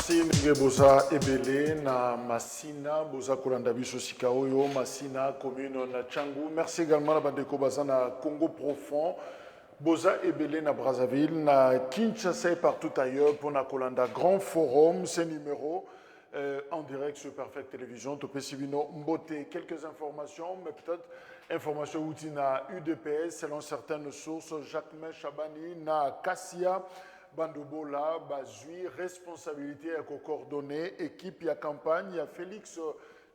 Merci ndenge boza ebele na Masina boza kolanda biso sika oyo Masina commune na Tchangu. Merci également na bandeko baza na Congo profond. Boza ebele na Brazzaville, na Kinshasa et partout ailleurs pour na kolanda grand forum, ce numéro en direct sur Perfect Télévision. Topé Sivino Mbote, quelques informations, mais peut-être informations outils na UDPS selon certaines sources. Jacques Chabani na Kassia. Bandobola, Bazui, responsabilité à coordonner, équipe et campagne. Il y a Félix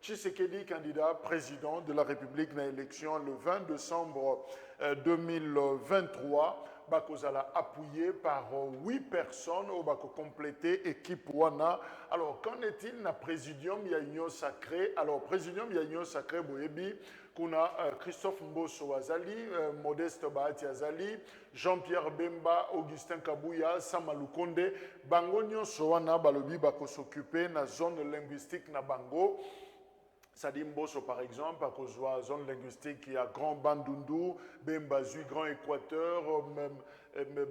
Tshisekedi, candidat président de la République dans l'élection le 20 décembre 2023. Bakozala appuyé par 8 personnes au Bako complété équipe Wana. Alors, qu'en est-il na Présidium? Il y a union sacrée. Alors, Présidium, il y a union sacrée, Boyebi. Kuna Christophe Mbosso Azali, Modeste Bahati Azali, Jean-Pierre Bemba, Augustin Kabouya, Samalou Konde, Bango nyonso wana balobi bako s'occuper na zone linguistique na Bango. Sadim Mbosso par exemple, à cause de la zone linguistique, il y a Grand Bandundu, Bemba Zui, Grand Équateur, même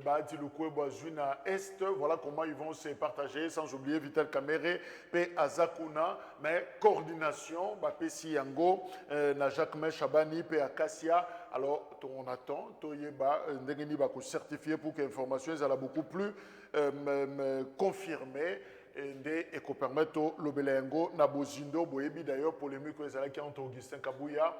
Bahati Lukwe Bazui na Est. Voilà comment ils vont se partager, sans oublier Vital Kamere, P. Azakuna, mais coordination, Pessi Yango, na Jacques Chabani, P. Akassia. Alors, on attend, Toyeba, Ndengeni Bako certifié pour que l'information soit beaucoup plus confirmée. Et qu'on permette au Lobelengo, Nabozindo, Boyebi d'ailleurs, polémique qui entre Augustin Kabouya,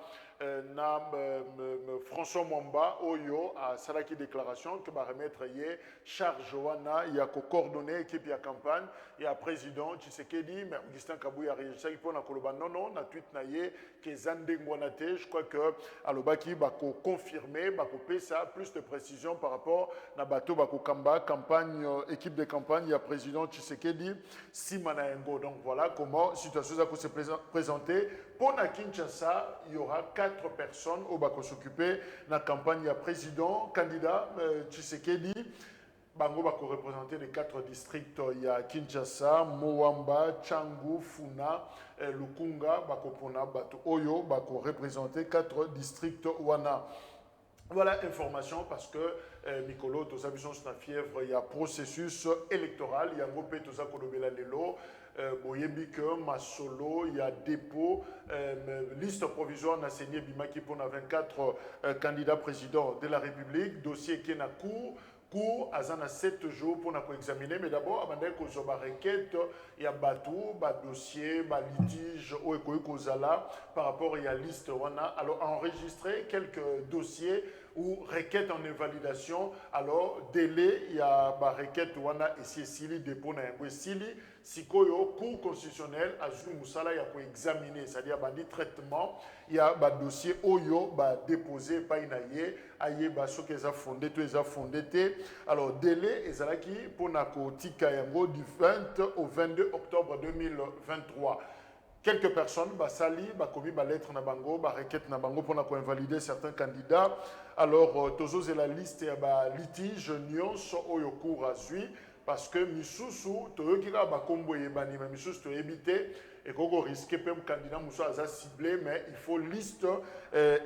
François Mwamba, Oyo, à Salaki déclaration que va remettre hier, charge Wana, il y a coordonné équipe, il y a campagne, il y a président Tshisekedi, mais Augustin Kabouya a réagi pour na Koloba, non, na tweet na ye, que Zande Ngwanate, je crois que Alobaki va confirmer, va ça, plus de précision par rapport à Bato Bako Kamba, campagne, équipe de campagne, il y a président Tshisekedi, Simana Ngo. Donc voilà comment la situation va se présenter. Pour la Kinshasa, il y aura 4 personnes qui vont s'occuper de la campagne. Il y a président, candidat Tshisekedi. Bango va représenter les 4 districts. Il y a Kinshasa, Moamba, Tchangu, Funa, Lukunga, Bakopona, Bato Oyo, va représenter 4 districts Wana. Voilà information parce que Mikolo, tous les sur la fièvre, il y a processus électoral, il y a Mopé, tous les Lelo, Boyebike, Masolo, il y a dépôt, liste provisoire n'a signé Bimaki pour 24 candidats présidents de la République, dossier qui est en cours, à 7 jours pour nous examiner. Mais d'abord, avant de faire une requête, il y a bateau, dossier, litige, par rapport à la liste. Alors, enregistrer quelques dossiers ou requête en invalidation. Alors, délai, il y a requête et si Sili dépôt na Sili, si Koyo, cour constitutionnel, Azou Moussala, il y a pour examiner, c'est-à-dire dit traitement, il y a dossier Oyo, déposé, pas inaye, aye, ce qu'ils ont fondé, tout ils ont fondé. Alors, délai, ezalaki pour Nako Tika Yango du 20 au 22 octobre 2023. Quelques personnes, Sali, commis lettre na bango, requête na bango pour invalider certains candidats. Alors, tozo et la liste et litige, nyons, oyoku razui, parce que misusu, toyokira kombo yebani, mais misusu to éviter et qu'on risque même candidat moussa à ciblé, mais il faut liste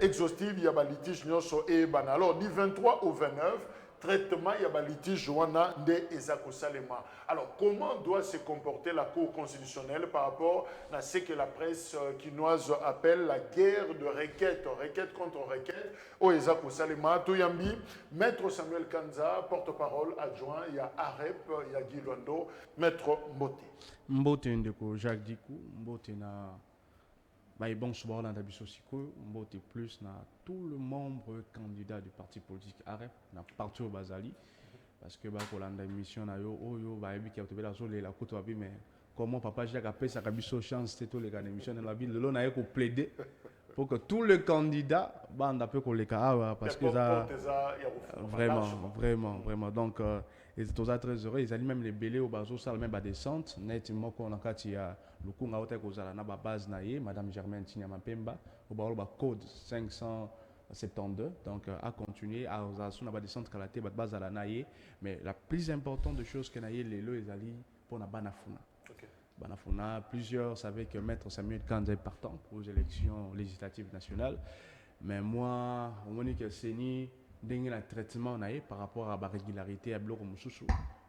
exhaustive, il y a litige nyons et ban. Alors, du 23 au 29, traitement, il y a litige Joana de Ezako Salema. Alors, comment doit se comporter la Cour constitutionnelle par rapport à ce que la presse quinoise appelle la guerre de requête, requête contre requête, au Ezako Salema, Toyambi, Maître Samuel Kanza, porte-parole adjoint, il y a AREP, il y a Guy Londo, Maître Mbote. Mbote ndeko Jacques Dikou, Mbote na bon soir dans Dabiso Siko, Mbote plus na tout le membre candidat du parti politique AREP na parti au Bazali parce que Kolanda mission na yo oyo ba ebi ki autobé la zone la koto abi mais comment papa Jacques appelle ça Kabiso chance c'est tout les gars d'émission dans la ville le na ko plaider pour que tous les candidats bande peu ko les cas parce que ça vraiment donc ils sont très heureux ils allaient même les belés au bazo ça même ba descente nettement qu'on a quand il y a le coup ngauta ko zala na ba base na ye madame Germaine Tinyama Pemba au ba code 572 donc à continuer à on a descente kalaté ba base à la naie mais la plus importante de choses que naie les lo ezali pour na banafuna. Banafuna, plusieurs savaient que Maître Samuel Kanza est partant pour les élections législatives nationales. Mais moi, on m'a dit que c'est ni d'un traitement par rapport à la régularité à Bloko Moussoussou.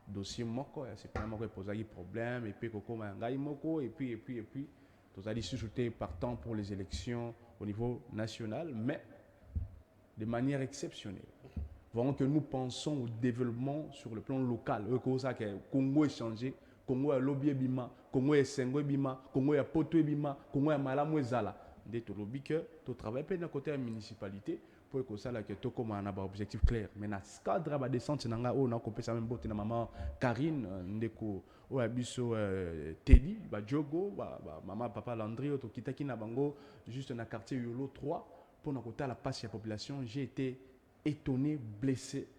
dossier moko c'est pas moko poser des problèmes et puis kokoma ngai moko et puis tous allez sous-souter partant pour les élections au niveau national, mais de manière exceptionnelle. Vraiment que nous pensons au développement sur le plan local. Le Congo est changé, Congo est lobby bima, Congo est sengo bima, Congo est poto bima, Congo est malamu zala. Dès que lobby que tu travailles pas d'un côté de la municipalité pour que ça là que tu comme un objectif clair. Mais dans ce cadre ba descente nanga on a compé ça même botte na maman Karine ndeko o abiso Teddy ba Diogo ba maman papa Landry to kitaki na bango juste na quartier Yolo 3 pour na côté la passe la population. J'ai été étonné, blessé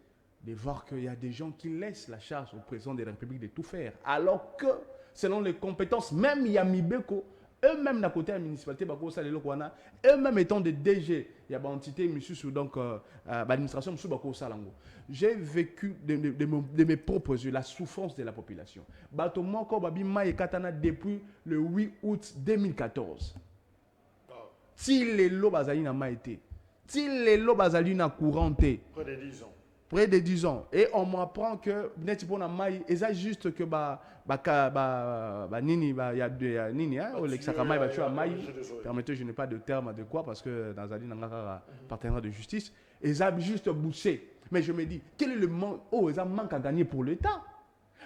de voir qu'il y a des gens qui laissent la charge au président de la République de tout faire. Alors que, selon les compétences, même Yamibeko, eux-mêmes, d'un côté de la municipalité, eux-mêmes étant des DG, il y a une entité, donc, l'administration, j'ai vécu de mes propres yeux la souffrance de la population. Depuis le 8 août 2014. Si les lots n'a été, si les lots bazali na couranté Près de 10 ans. Près de 10 ans. Et on m'apprend que net pour na mai et ça juste que nini ya nini hein o l'exakama ba tu a mai. Permettez, je n'ai pas de terme adéquat parce que dans ali na partenaire de justice et ça juste bouché. Mais je me dis quel est le manque ça manque à gagner pour l'État.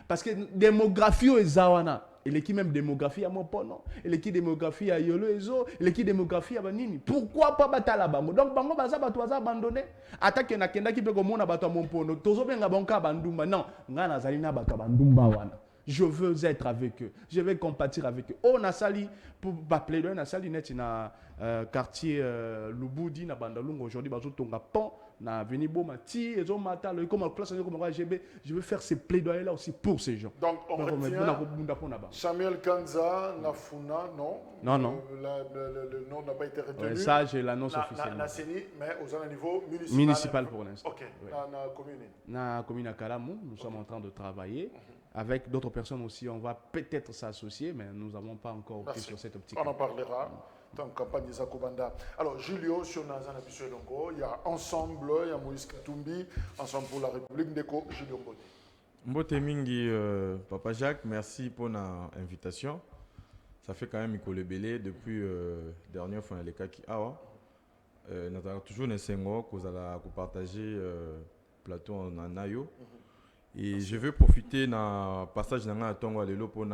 Parce que démographie au zawana et l'équipe même démographie à mon pono et l'équipe démographie à Yolo Ezo et l'équipe démographie à Banini. Pourquoi pas batala bango? Donc bango baza batwaza abandonné. Attaque na kenda qui peut comme on a battu mon pono. Tozo benga banka bandumba. Non, ngana zalina baka bandumba wana. Je veux être avec eux. Je vais compatir avec eux. On a sali pour plaider, on a sali net na quartier Lubudi na Bandalung aujourd'hui bazo tonga pont na avenue Bomati et zo mata le comme place comme GB. Je veux faire ces plaidoyers là aussi pour ces gens. Donc on retient Samuel Kanza Nafuna non. Non. Le nom n'a pas été retenu. Ça j'ai l'annonce officielle. Mais aux niveau municipal. Municipal pour l'instant. OK. Na commune à Kalamou, nous sommes en train de travailler. Avec d'autres personnes aussi, on va peut-être s'associer, mais nous n'avons pas encore pris sur cette optique. On en parlera dans la campagne de Zakobanda. Alors, Julio, sur Nazana Bissoelongo, il y a Ensemble, il y a Moïse Katumbi, Ensemble pour la République, Ndeko, Julio Mbote. Mbote Mingi, Papa Jacques, merci pour l'invitation. Ça fait quand même Mikole Belé depuis dernière fois, les cas qui nous avons toujours des sengo que vous allez partager plateau en Nayo. Et je veux profiter du passage de la Tongo Lelo pour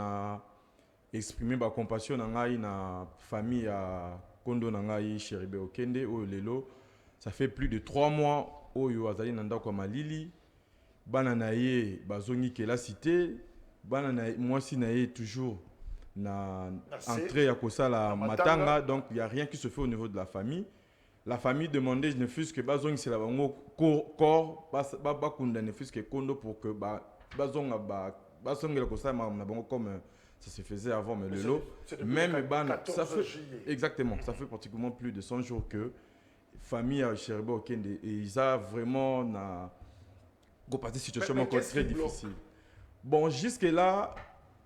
exprimer ma compassion dans la famille à Kondo Nangai Chéribe Okende au Lelo. Ça fait plus de 3 mois où yo azali nanda kwa malili. Bana naye bazongi ke la cité. Bana naye moi si naye toujours na entrée à Kosala Matanga. Donc il n'y a rien qui se fait au niveau de la famille. La famille demandait, je ne fût que Bazong c'est la bango corps, pas condamné fût que Kondo pour que Bazong la cosa comme ça se faisait avant, mais le lot. Même ça fait exactement, ça fait pratiquement plus de 100 jours que famille à Chéribe Okende et ils ont vraiment une situation très difficile. Bon, jusque là.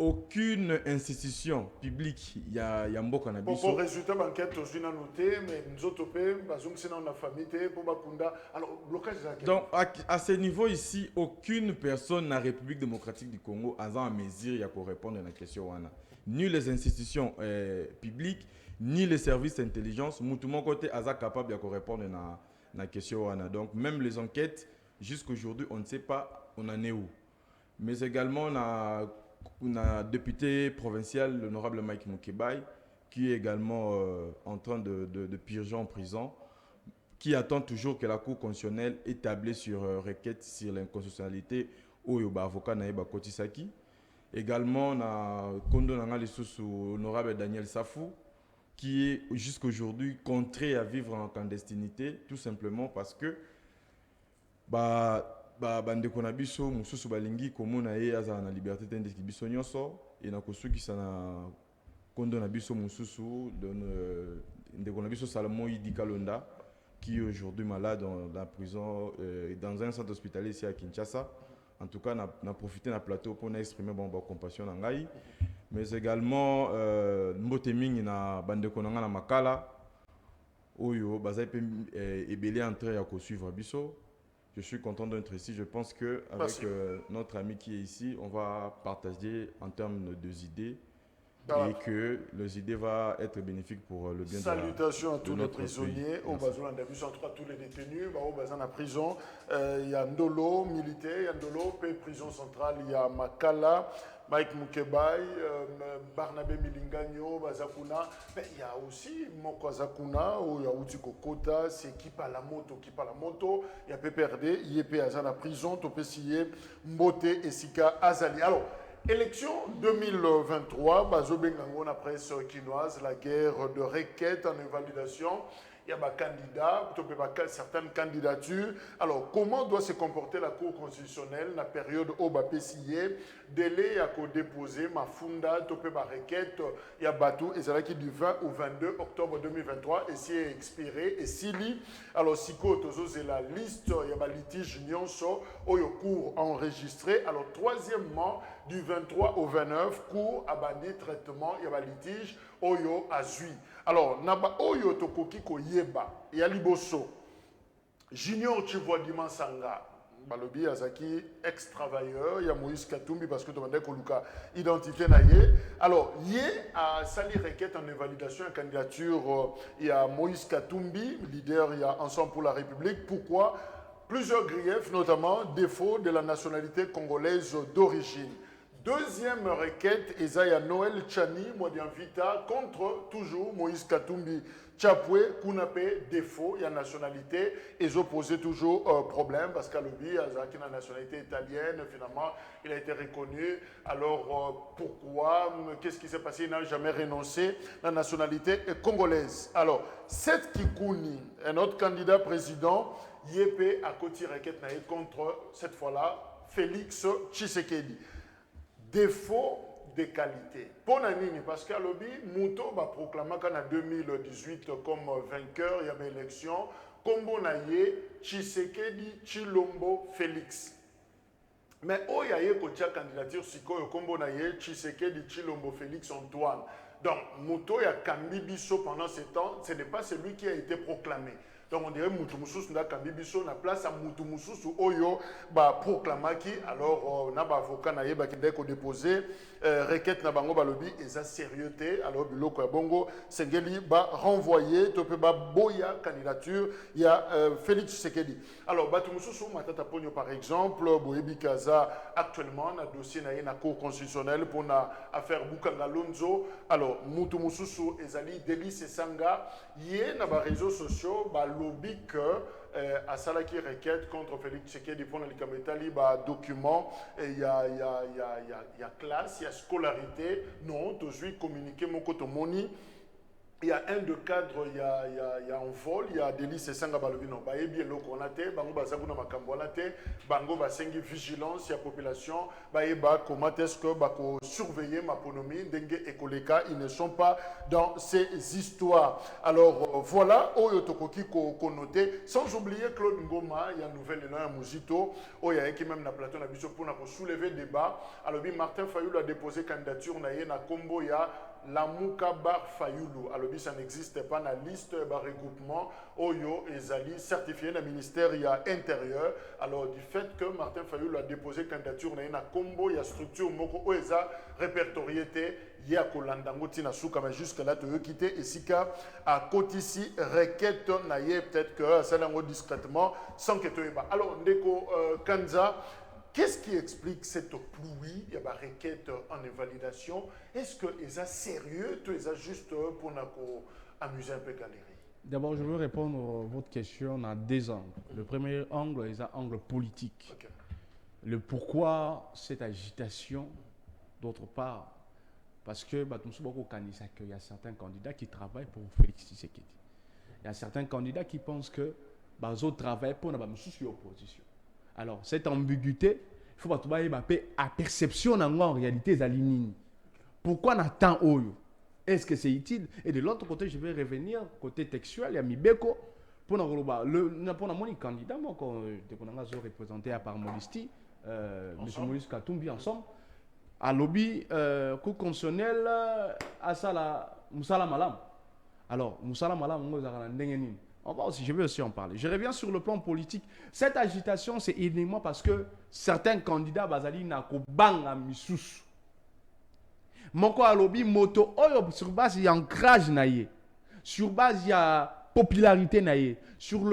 Aucune institution publique y a mboka na biso. Pour résultat banquette aussi na noté mais nous autres bazong c'est dans la famille pour bakunda. Alors blocage donc à ce niveau ici aucune personne dans la République démocratique du Congo a en mesure de répondre à la question wana. Ni les institutions publiques ni les services d'intelligence mutu mon côté aza capable de répondre à la question wana. Donc même les enquêtes jusqu'aujourd'hui on ne sait pas on en est où. Mais également on a député provincial, l'honorable Mike Moukebaï, qui est également en train de purger en prison, qui attend toujours que la Cour constitutionnelle établisse sur requête sur l'inconstitutionnalité au avocat Naïba Kotisaki. Également, on a l'honorable Daniel Safou, qui est jusqu'aujourd'hui contraint à vivre en clandestinité, tout simplement parce que bandeko na biso mususu balingi komona ye aza na liberté tendeki biso nyonso et na kosukisa na kondo na biso mususu ndeko na biso Salomon Idi Kalonda qui est aujourd'hui malade dans la prison dans un centre hospitalier ici à Kinshasa. En tout cas na profité na plateau pour exprimer bon compassion na ngai mais également mbote mingi na bandeko na nga na makala oyo bazai pe ebele entrée ya ko suivre biso. je suis content d'être ici. Je pense qu'avec notre ami qui est ici, on va partager en termes d'idées et que les idées vont être bénéfiques pour le bien Salutations à tous les prisonniers, au en tout cas tous les détenus, au bazin à prison. Il y a Ndolo, militaire, il y a Ndolo, prison centrale, il y a Makala, Mike Mukebai, Barnabé Milingagno, Bazakuna. Mais il y a aussi Moko Zakuna, il y a Outiko Kota, c'est qui parle la moto, il y a PPRD, IEP Azana prison, Topesiye, Mbote et Sika Azali. Alors, élection 2023, Bazobengango, la presse quinoise, la guerre de requête en invalidation. Il y a des candidats, certaines candidatures. Alors, comment doit se comporter la Cour constitutionnelle dans la période où PCIE, délai à déposer, ma funda, topé ma requête, il y a Batou, et c'est qui du 20 au 22 octobre 2023, et si est expiré, et si lit, alors si c'est la liste, il y a litige nyonso, où il y a cours enregistré. Alors, troisièmement, du 23 au 29, cours à bandit traitement, il y a litige, oyo azui. Alors, naba oyo tokoki ko yeba, ya liboso. Junior Chivoadima Sanga, balobi azaki ex-travailleur, il y a Moïse Katumbi parce que tu m'as dit que identité naïe. Alors, yé a sali requête en invalidation en candidature, il y a Moïse Katumbi, leader, il y a Ensemble pour la République. Pourquoi? Plusieurs griefs, notamment défaut de la nationalité congolaise d'origine. Deuxième requête, Isaiah Noël Chani, Modian Vita, contre toujours Moïse Katumbi. Tchapoué, Kounape, défaut, il y a nationalité, ils opposaient toujours problème, parce qu'à l'Obi, il y a une nationalité italienne, finalement, il a été reconnu. Alors, pourquoi? Qu'est-ce qui s'est passé? Il n'a jamais renoncé à la nationalité congolaise. Alors, Seth Kikouni, un autre candidat président, Yépé a côté requête contre, cette fois-là, Félix Tshisekedi. Défaut de qualité. Pour Nanini, parce qu'à l'Obi, Mouto va proclamer qu'en 2018 comme vainqueur, il y avait élection, Kombo Naye, Tshisekedi, Chilombo, Félix. Mais oh, il y a eu une candidature, Siko, Kombo Naye, Tshisekedi, Chilombo, Félix, Antoine. Donc, Mouto, il y a Kambi Bisso pendant ce temps, ce n'est pas celui qui a été proclamé. Donc on dirait Moutou Moussous n'a Kambi Bisso na place à Moutou Moussous Oyo ba proclamaki alors na ba avocat na yeba kinde ko déposer requête na bango balobi et ça sérieuxté alors biloko ya bongo sengeli ba renvoyer to pe ba boya candidature il y a Félix Tshisekedi. Alors Batou Moussous matata ponyo par exemple Boyebi Kaza actuellement na dossier na cour constitutionnelle pour na affaire Bukanga Lonzo. Alors Moutou Moussous ezali Délice Sanga yé na ba réseaux sociaux ba lobby que à Salaki requête contre Félix Tshisekedi pour les Kametali, document, il y a classe, il y a scolarité, non, tu suis communiqué mon cotomoni. Il y a un de cadre, il y a un vol, il y a Délice Sanga Balobino, Baebi Lokonate, Bango Bazabuna Makambonate, Bango Basengi vigilance, il y a population, Baeba, comment est-ce que Bako surveiller ma ponomie, Dengue et Koleka, ils ne sont pas dans ces histoires. Alors voilà, Oyotokoki connoté, sans oublier Claude Ngoma, il y a une nouvelle élan à Mouzito, il y a qui même na plateau, na biso pour soulever débat. Alors Martin Fayoul a déposé candidature, na Kombo, il y a Lamouka Bar Fayoulou. Alors, ça n'existe pas dans la liste de regroupement Oyo et Zali certifié dans le ministère intérieur. Alors, du fait que Martin Fayoulou a déposé candidature dans la combo, il y a structure Moko Oeza répertoriée, il y a Kolandango Tina Souka, mais jusque-là, tu veux quitter. Et si à côté ici, requête, peut-être que ça l'a discrètement sans que tu aies pas. Alors, Ndeko Kanza. Qu'est-ce qui explique cette pluie? Il y a une requête en invalidation. Est-ce que c'est sérieux ou est-ce juste pour nous amuser un peu galérer? D'abord, je veux répondre à votre question dans deux angles. Le premier angle est un angle politique. Okay. Le pourquoi cette agitation, d'autre part, parce que il y a certains candidats qui travaillent pour Félix Tshisekedi. Il y a certains candidats qui pensent que Bazo travaille pour la opposition. Alors, cette ambiguïté, il faut que la perception en réalité est alignée. Pourquoi on attend Oyo? Est-ce que c'est utile? Et de l'autre côté, je vais revenir côté textuel, il y a Mibeko. Pour mon candidat, on a représenté à part Molisti, M. Moïse Katumbi ensemble, à lobby cour constitutionnel à Moussala Malam. Alors, Moussala Malam, Je vais aussi en parler. Je reviens sur le plan politique. Cette agitation, c'est uniquement parce que certains candidats bazali na ko banga misusu. Moko alobi moto oyo sur base il y a ancrage naie. Sur base il y a popularité naie. Sur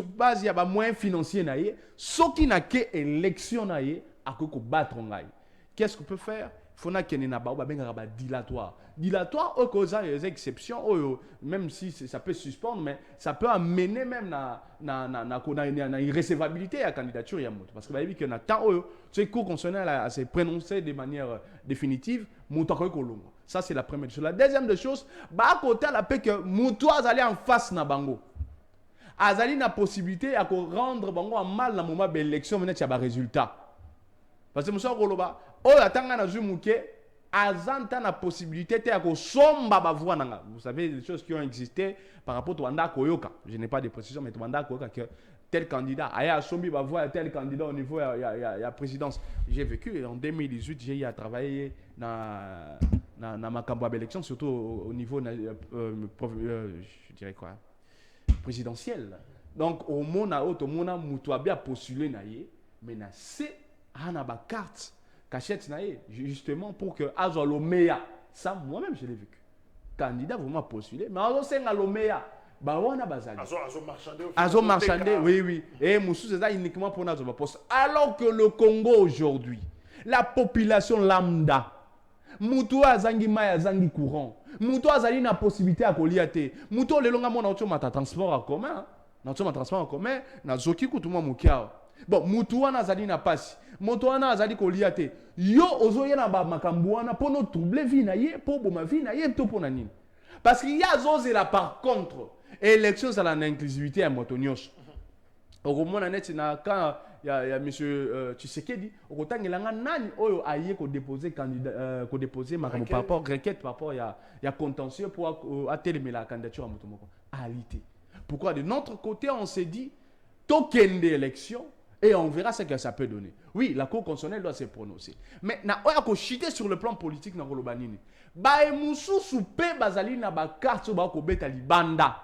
base il y a moyens financiers naie. Ce qui n'a que élection naie a ko battre ngai. Qu'est-ce qu'on peut faire? Il faut qu'il y ait un dilatoire. Dilatoire, il y a des exceptions, même si ça peut suspendre, mais ça peut amener même à une irrécevabilité à la candidature. Parce que vous avez vu qu'il y a un temps où le cours constitutionnel a se prononcé de manière définitive. Ça, c'est la première chose. La deuxième des choses, à côté, la paix que Moutoua aller en face na bango. Azali na possibilité de rendre bango en mal dans le moment de l'élection, mais il y a des résultats. Parce que Moussa Koloba, atanga na zumuke, azanta na possibilité de somba bavua nanga. Vous savez des choses qui ont existé par rapport à Wanda Koyoka. Je n'ai pas de précision, mais Wanda Koyoka que tel candidat, aya sombi bavua tel candidat au niveau de la présidence. J'ai vécu en 2018, j'ai eu à travailler dans ma campagne d'élection, surtout au niveau je dirais quoi, présidentiel. Donc au monde au monde mutua bien postulé naie, mais na c'est ana ba carte cachette naie justement pour que azo lomeya. Ça moi-même je l'ai vécu. Candidat vraiment postulé, mais azo senga lomeya. Bah wana bazali. Azo marchandé, oui. Et Moussou c'est ça uniquement pour notre poste. Alors que le Congo aujourd'hui, la population lambda, Moutou azangi maya zangi courant. Moutou azali na possibilité à koliate. Moutou le longa mona auto mata transport en commun. Na auto transport en commun, na zoki kutuma mukiao. Bon, Moutou wana azali na passe. Moutou wana azali koliate. Yo ozoye na ba makambu wana pour no troubler vie na ye, pour boma vie na ye to pour na nini. Parce qu'il y a zozé là par contre, élection ça la inclusivité à motonyos. Au moment net quand il y a monsieur Tshisekedi, au temps il a nani oyo aye ko déposer candidat ko déposer ma par rapport requête par rapport il y a contentieux pour atteindre la candidature à motomoko. Alité. Pourquoi de notre côté on s'est dit token d'élection et on verra ce que ça peut donner. Oui, la Cour constitutionnelle doit se prononcer. Mais na oya ko chiter sur le plan politique na kolobanini. Ba emusu soupe bazali na ba carte ba ko beta libanda.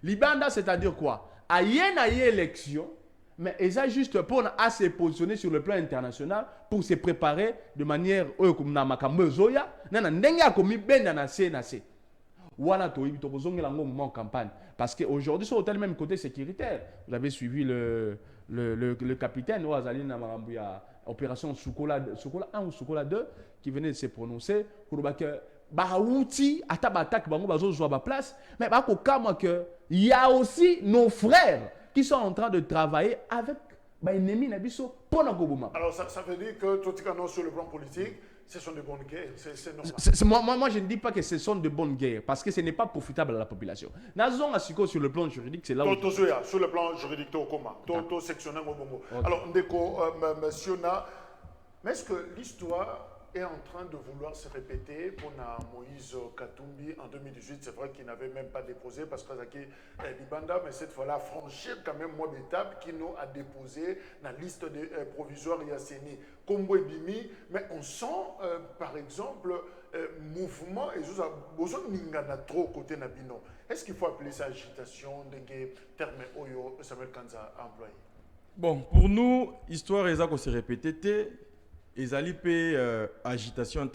Libanda c'est-à-dire quoi? Aye na élection. Mais ils ont juste pour se positionner sur le plan international pour se préparer de manière comme na makambo zoya na ndenga komi benda na CNC. Wana to ibi to bozonga lango moment campagne parce que aujourd'hui sur le même côté sécuritaire. Vous avez suivi le capitaine Ouazali na makambo ya opération Soukola 1 ou Soukola 2 qui venait de se prononcer pour que Baouti ata attaque bango bazo zo ba place mais ba ko kama que il y a aussi nos frères qui sont en train de travailler avec l'ennemi Nabiso pour la Goboma. Alors ça veut dire que tout sur le plan politique, ce sont de bonnes guerres. C'est normal. Moi, je ne dis pas que ce sont de bonnes guerres parce que ce n'est pas profitable à la population. Nazon Asiko sur le plan juridique, c'est là où. Sur le plan juridique, Toto sectionnel au Bongo. Alors, Ndeko, monsieur Na, mais est-ce que l'histoire est en train de vouloir se répéter pour Moïse Katumbi en 2018? C'est vrai qu'il n'avait même pas déposé parce que Zaki Libanda, mais cette fois-là, franchir quand même moi d'étape qui nous a déposé dans la liste des provisoires Yasseni, Kombo et Bimi, mais on sent par exemple mouvement et besoin de trop côté Nabino. Est-ce qu'il faut appeler ça agitation, des termes Oyo Samuel Kanza a employé? Bon, pour nous, histoire est se répéter. Ils allaient agitation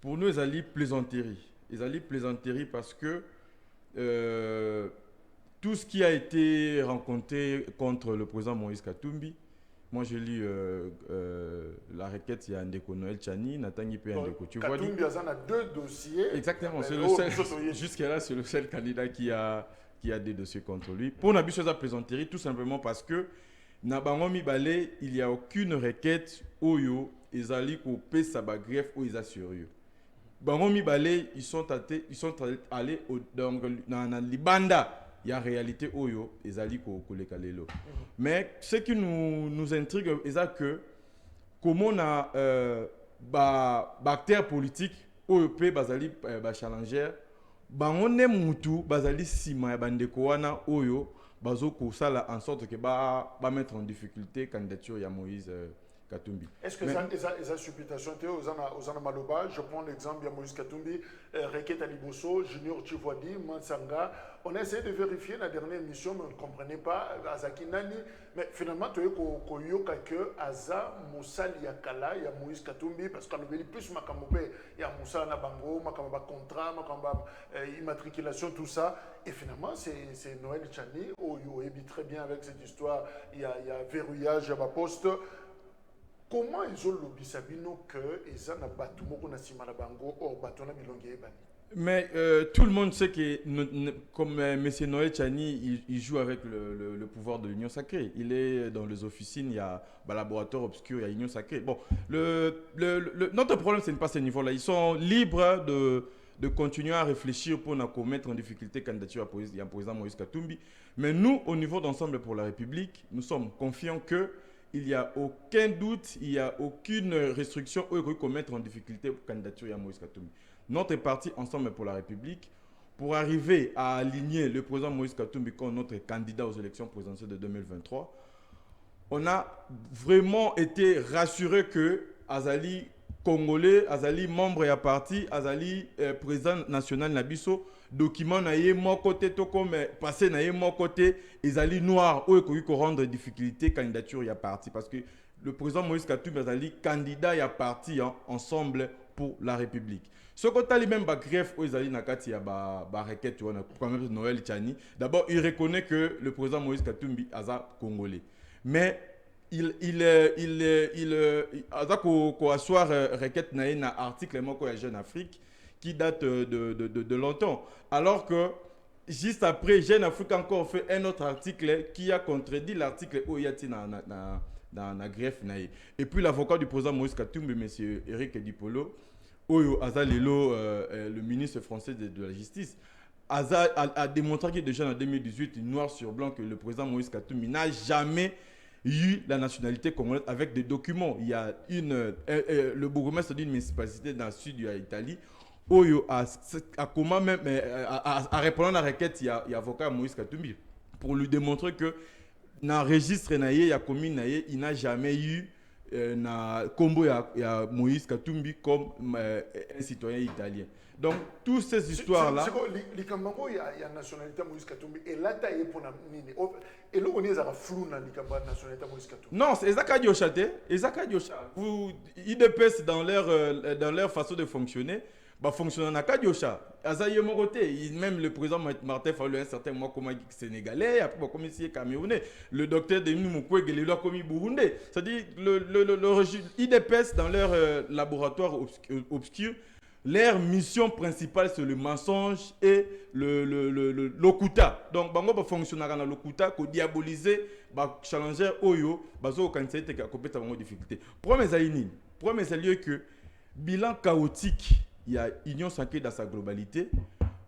pour nous ils allaient plaisanterie parce que tout ce qui a été rencontré contre le président Moïse Katumbi, moi j'ai lu la requête il y a Ndeko Noël Tchani, Natangi P. Ndeko. Tu vois, Katumbi a deux dossiers. Exactement, c'est le seul. Jusqu'à là, c'est le seul candidat qui a des dossiers contre lui. Pour Nabi Sosa plaisanterie, tout simplement parce que Nabangomi Balé, il n'y a aucune requête Oyo. Ils allaient couper sa greffe ou ils assurent. Bangomi Balé, ils sont allés dans Libanda. Il y a réalité Oyo, ils allaient couper Kalelo. Mais ce qui nous intrigue, c'est que comment on a bactère politique OEP bazali challenger bangonne mutu bazali sima bandeko wana Oyo bazoko sala en sorte que ba mettre en difficulté candidature ya Moïse Katumbi. Est-ce que les supputation aux Maloba, je prends l'exemple de Moïse Katumbi, Reket Aliboso, Junior Chivwadi, Mansanga. On a essayé de vérifier la dernière émission, mais on ne comprenait pas Azaki Nani. Mais finalement, tu as Koyoka que Aza, Moussa Yakala, il y a Moïse Katumbi, parce qu'on a plus Makamopé, il y a Moussa Nabango, Makamba contrat, Makamba immatriculation, tout ça. Et finalement, c'est Noël Chani, il vit très bien avec cette histoire. Il y a verrouillage à ma poste. Comment ils ont lobby Sabino que ils ont battu moko na sima na bango or batona bilongi ebani? Mais tout le monde sait que comme M. Noël Chani, il joue avec le pouvoir de l'Union Sacrée. Il est dans les officines, il y a laboratoire obscur, il y a l'Union Sacrée. Bon, notre problème, ce n'est pas ce niveau-là. Ils sont libres de continuer à réfléchir pour nous mettre en difficulté candidature à président Moïse Katumbi. Mais nous, au niveau d'Ensemble pour la République, nous sommes confiants que il n'y a aucun doute, il n'y a aucune restriction pour mettre en difficulté pour candidature à Moïse Katumbi. Notre parti Ensemble pour la République, pour arriver à aligner le président Moïse Katumbi comme notre candidat aux élections présidentielles de 2023, on a vraiment été rassuré que Azali Congolais, Azali membre et parti, Azali président national Nabiso, document naïe mon côté tout comme passé naïe mon côté, Azali noir ou qu'on rendre difficulté candidature y a parti parce que le président Moïse Katumbi Azali candidat y a parti Ensemble pour la République. Ce côté même greffe aux Azali nakati ya ba requête tu vois quand même Noël Chani. D'abord il reconnaît que le président Moïse Katumbi Aza congolais, mais il a asseoir requête na article moko ya Jeune Afrique qui date de longtemps, alors que juste après Jeune Afrique a encore fait un autre article qui a contredit l'article où il y a dans la greffe naïe. Et puis l'avocat du président Moïse Katumbi, M. Eric Dipolo, Oyo Azalelo, le ministre français de la Justice, a démontré que déjà en 2018, noir sur blanc, que le président Moïse Katumbi n'a jamais eu la nationalité congolaise avec des documents. Il y a le bourgmestre d'une municipalité dans le sud de l'Italie, Oyo a comment même à répondre à la requête, il y a avocat Moïse Katumbi pour lui démontrer que dans le registre naïe, il y a commune naïe, il n'a jamais eu na combo ya Moïse Katumbi comme un citoyen italien. Donc toutes ces histoires là les Kambango il y a nationalité Moïse Katumbi et là taille pour nini et là on est à flou na la nationalité Moïse Katumbi. Non, c'est Ezaka Diochate, Ezaka Diocha. Vous IDPS dans leur façon de fonctionner. Bah fonctionnant à Kadiocha, Azaye Moroté, même le président Martin Fayulu un certain mois comme sénégalais, après comme ici camerounais, le docteur Denis Mukwege il a commis burundais. C'est-à-dire le IDPS dans leur laboratoire obscur, leur mission principale c'est le mensonge et l'okuta. Donc bango ba fonctionnaire dans l'okuta ko diaboliser ba challenger oyo bazo kanisa te ka kopeta bango difficulté. Premier zaini, premier lieu que bilan chaotique. Il y a Union Sacrée dans sa globalité,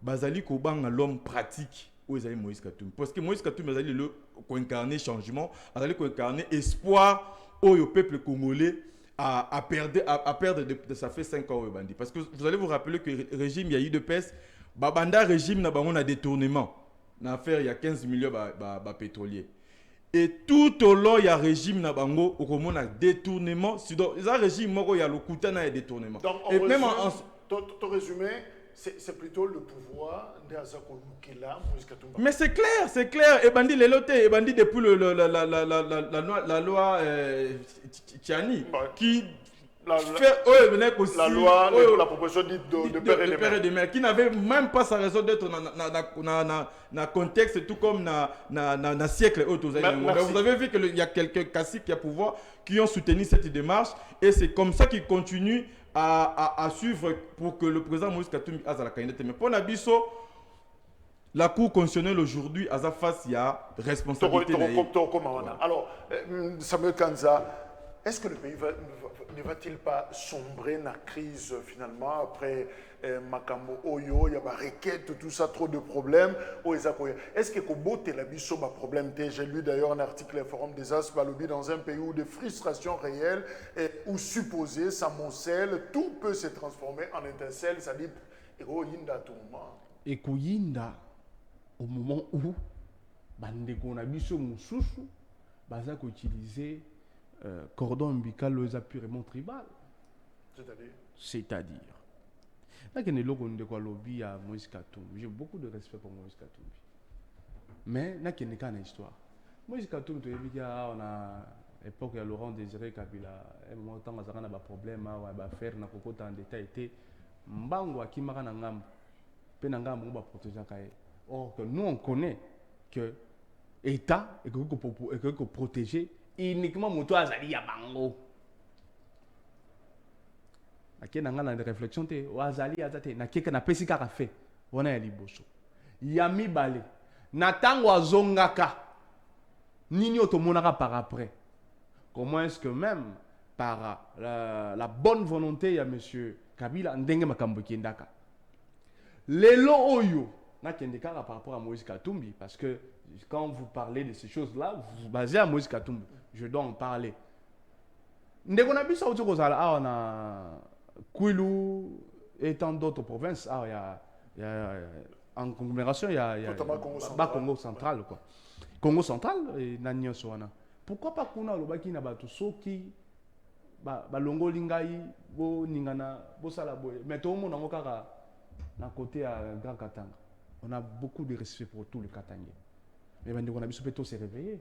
Bazali Kobang l'homme pratique où est Moïse Katumbi. Parce que Moïse Katumbi Bazali le incarné changement, Bazali incarné espoir au peuple congolais à perdre ça fait 5 ans au bandit. Parce que vous allez vous rappeler que le régime il y a eu de peste, Babanda régime n'a pas un détournement. Dans l'affaire il y a 15 millions de pétroliers. Et tout au long il y a régime na bango au comment a détournement. Donc il y a régime moko il y a le coutana et détournement. Donc, et même ton résumé, c'est plutôt le pouvoir d'Azako Lukela, Moïse Katumbi. Mais c'est clair. Et bandit les lotés, et bandit depuis la loi Tchani, qui fait la loi, la proposition dite de père et de mère, qui n'avait même pas sa raison d'être dans le contexte, tout comme dans le siècle. Vous avez vu qu'il y a quelques caciques qui ont pouvoir qui ont soutenu cette démarche, et c'est comme ça qu'ils continuent à suivre pour que le président Moïse Katumbi ait la candidature. Mais pour Nabiso, la Cour constitutionnelle aujourd'hui, à sa face, il y a responsabilité. Alors, Samuel Kanza, est-ce que le pays ne va-t-il pas sombrer dans la crise finalement après Makambo Oyo, il y a des requêtes, tout ça, trop de problèmes. Est-ce que Kobote la biso a problème? J'ai lu d'ailleurs un article du Forum des As Balobi dans un pays où des frustrations réelles ou supposées s'amoncellent, tout peut se transformer en étincelle, c'est-à-dire Yinda tout moment. Et Koyinda, au moment où Bandeko na biso mususu baza ko utiliser cordon ombilical est purement tribal. C'est-à-dire Là, il y a des lobby à Moïse Katumbi. J'ai beaucoup de respect pour Moïse Katumbi. Mais là, il y a une histoire. Moïse Katumbi, tu as on a l'époque de Laurent Désiré Kabila, un moment où on a des problèmes, on a des affaires, on a en détail. Mbango qui m'a dit que on va protéger. Or, que nous, on connaît que l'État est que protéger uniquement moto azali ya bango. Ake nanga na réflexion te wazali azate na keka na pesi kaka fait wana ya liboso. Ya mibale na tango azongaka nini otomonaka par après. Comment est-ce que même par la bonne volonté ya monsieur Kabila ndenge makambo kindaka. Lelo oyo na kendekaka par rapport à Moïse Katumbi parce que quand vous parlez de ces choses-là, vous vous basez à Moïse Katumbi. Je dois en parler. Ndeko na biso uti kozala na Kwilu et tant d'autres provinces, il y a en conglomération, il y a Congo central quoi. Congo central et Nanya Soana. Pourquoi pas qu'on a le baki na batu soki ba longo lingai bo ningana bo sala boy. Mais tout le monde kaka na côté à Grand Katanga. On a beaucoup de respect pour tout le Katangais. Mais ben on a besoin de se réveiller.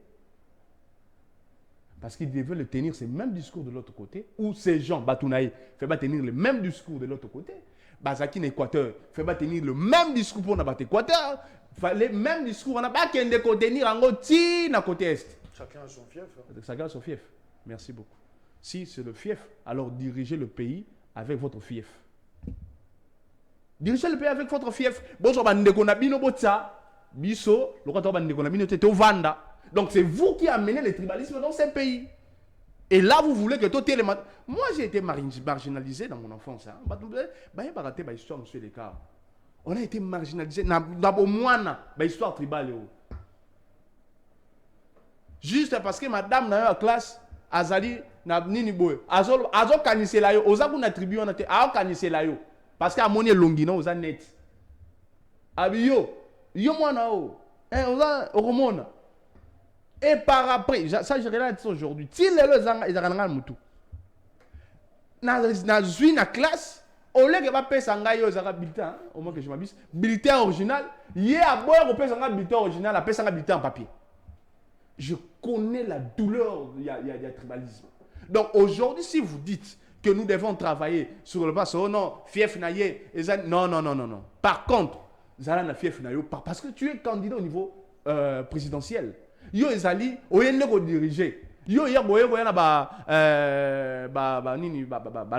Parce qu'ils devaient le tenir ce même discours de l'autre côté, ou ces gens, Batounaï, fait pas tenir le même discours de l'autre côté. Bazaki l'Équateur, fait pas tenir le même discours pour n'abattre l'Équateur. Le même discours, on n'a pas qu'un de tenir en côté, na côté est. Chacun a son fief. Chacun a son fief. Merci beaucoup. Si c'est le fief, alors dirigez le pays avec votre fief. Dirigez le pays avec votre fief. Bonjour, bandeko na bino botsa, biso, le roi bandeko na bino tete ovanda. Donc c'est vous qui amenez le tribalisme dans ces pays. Et là, vous voulez que tout les... Moi, j'ai été marginalisé dans mon enfance. On a été marginalisé. Histoire tribale. Juste parce que madame dans la classe, Azali, Nini Boy, Azo kanise la yo, Ozaku na tribu, on a été Azo kanise la yo. Parce qu'à mon longino, Oza net. Abiyo, yo mwana o, Oza Oromona. Et par après, ça je regarde aujourd'hui. Si les gens ils ont mutu. Na une classe, au lieu que va payer sanga yo zara bulletin, au moins que je m'abuse, bulletin original, y a boire au payer sanga bulletin original, la payer sanga bulletin en papier. Je connais la douleur il y a tribalisme. Donc aujourd'hui si vous dites que nous devons travailler sur le passé, oh non, fief naie, non. Par contre, zara na fief naio parce que tu es candidat au niveau présidentiel. Yo ezali oyende ko diriger yo ya boye ko na ba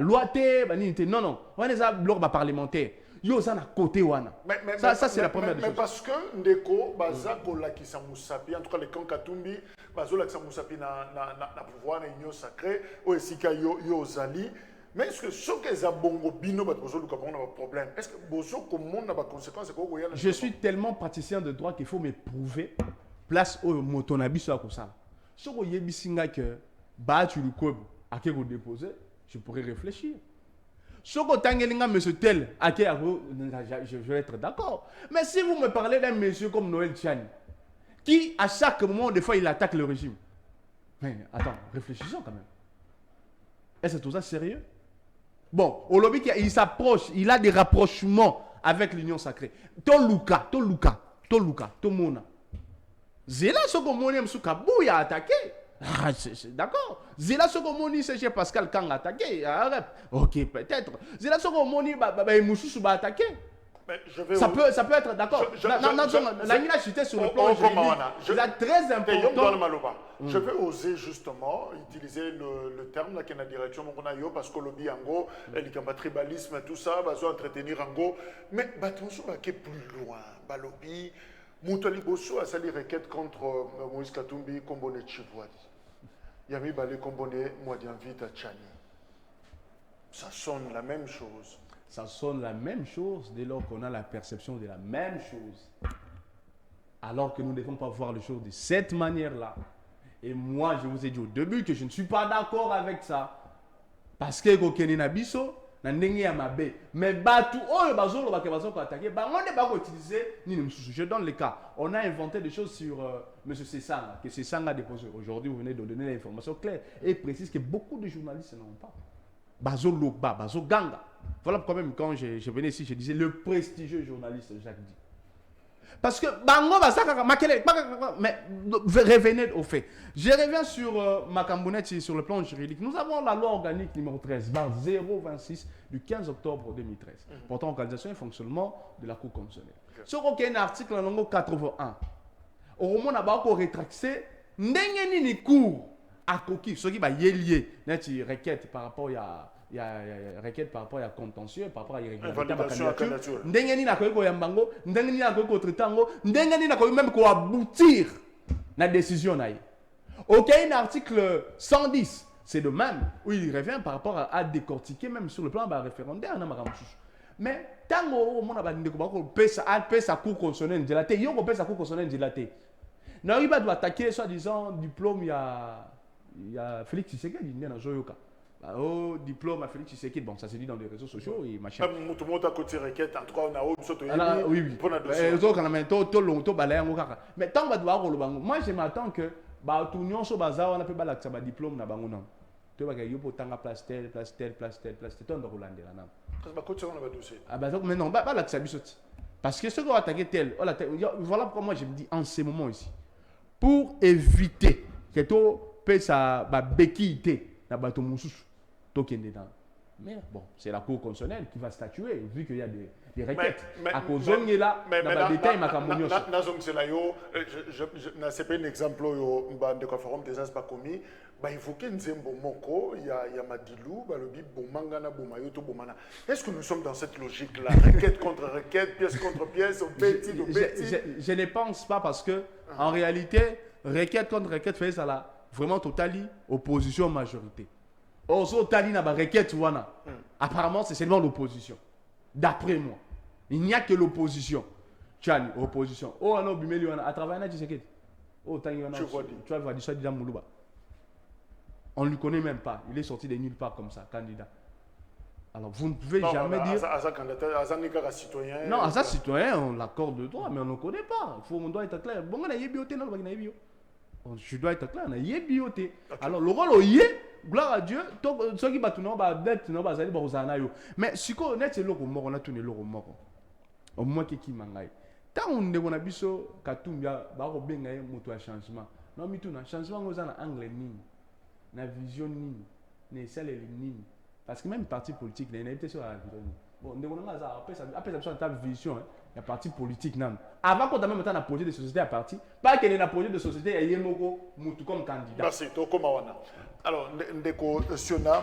loi te ba nini te non on est à bloc parlementaire yo ça na côté wana ça c'est la première des choses. Mais parce que ndeko baza ko la kisa musapi en tout cas les camps Katumbi bazo la kisa musapi na pouvoir na union sacrée o esika yo zali. Mais est-ce que ce que za bongo bino ba bozo luka bon na problème est-ce que bozo comment na ba conséquences ko ya. Je suis tellement praticien de droit qu'il faut me prouver place au motonabi sur comme ça. Si vous avez que tu le cob à qui vous déposez, je pourrais réfléchir. Si vous avez monsieur tel à qui je vais être d'accord. Mais si vous me parlez d'un monsieur comme Noël Tchani, qui à chaque moment des fois il attaque le régime. Mais attends, réfléchissons quand même. Est-ce que tout ça sérieux? Bon, au lobby il s'approche, il a des rapprochements avec l'union sacrée. Toluka, Tomona. Zela Sokomoni Msukabou a attaqué. D'accord. Zela Sokomoni c'est Pascal Kang a attaqué. Ok, peut-être. Zela Sokomoni Moussou a attaqué. Ça peut être d'accord. La ligne a chuté sur le plan juridique. C'est très important. Je vais oser justement utiliser le terme là qui est la direction parce que le lobby ango, le tribalisme tout ça, va entretenir ango. Mais attention à qui est plus loin. Lobby. Moutali Bosso a sali requête contre Moïse Katumbi, Kombone Chivouadi. Yami Balé Kombone, Mwadianvita Tchani. Ça sonne la même chose. Ça sonne la même chose dès lors qu'on a la perception de la même chose. Alors que nous ne devons pas voir les choses de cette manière-là. Et moi, je vous ai dit au début que je ne suis pas d'accord avec ça. Parce que Kokeni Nabiso, na ndenge ya mabe mais batu oyo bazolo bazo ko attaquer bango ne ba ko utiliser ni mususu. Je donne le cas. On a inventé des choses sur monsieur Sessanga que Sessanga a déposé. Aujourd'hui, vous venez de donner l'information claire et précise que beaucoup de journalistes n'ont pas. Bazolo ba bazo ganga. Voilà quand même quand je venais ici, je disais le prestigieux journaliste Jacques Di. Parce que bango basaka makele mais revenez au fait. Je reviens sur Makambounet sur le plan juridique. Nous avons la loi organique numéro 13 026 du 15 octobre 2013 portant organisation et fonctionnement de la Cour constitutionnelle. Sur aucun article numéro 81. Au moment n'a pas rétracté ndenge nini cour akoki ce qui va lié neti requête par rapport il y a requête par rapport à contentieux par rapport à validation à candidature ndenge nini akoki ko yambango ndenge nini akoki ko traiter ndenge nini akoki même ko aboutir na décision na ye. OK, un article 110 c'est de même où il revient par rapport à décortiquer même sur le plan référendaire na makamsusu. Mais tango au monde ba ndeko ba ko pesa cour constitutionnelle dilaté yo ko pesa cour constitutionnelle dilaté. Non, il va attaquer soi-disant diplôme il y a Félix Tshisekedi il na zoyoka. Oh, diplôme à Félix Tshisekedi, bon, ça se dit dans les réseaux sociaux et machin. Tout le monde a côté requête, en tout cas, on a autre chose. Oui, oui. Mais tant que moi, je m'attends que tout le monde soit on a fait l'accès à diplôme na bango non. Tu vois que yo potanga place tel, on doit rouler là non. Parce que on a dossier. Ah bah mais non, pas l'accès à bisoti. Parce que ceux qui ont attaqué tel, voilà pourquoi moi je me dis en ces moments ici, pour éviter que tu pèse sa béquille na bato mususu. Mais bon, c'est la Cour constitutionnelle qui va statuer, vu qu'il y a des requêtes. À cause de là, dans le détail, c'est pas un exemple, de forum des as pas commis. Il faut qu'il y ait il y a Madilou, est-ce que nous sommes dans cette logique-là? Requête contre requête, pièce contre pièce, je ne pense pas parce que, en réalité, requête contre requête fait ça là, vraiment totali, opposition majorité. Apparemment, c'est seulement l'opposition. D'après moi. Il n'y a que l'opposition. Tu as l'opposition. Oh, non, à travers tu sais que. Oh, tu vas dire ça, on ne le connaît même pas. Il est sorti de nulle part comme ça, candidat. Alors, vous ne pouvez jamais dire. Non, à ça, citoyen, on l'accorde le droit, mais on ne le connaît pas. On doit être clair. Bon, on a yébioté, non, je dois être clair, on a yébioté. Alors, le rôle, gloire à Dieu, ceux qui battent non, mais si on est là, on a tourné le mort. Au moins, qui mangaille. Tant on est biso, Katumbia, baro bengaye, moto à changement. Non, mais tout, changement, on a angle ni, na vision ni, na celle ni. Parce que même parti politique, il y a une sur la vision. Bon, on a après ça, vision, il y a parti politique. Avant qu'on ait même un projet de société à parti, pas qu'il y ait un projet de société, il y a un comme candidat. Merci, alors, Ndeko Siona,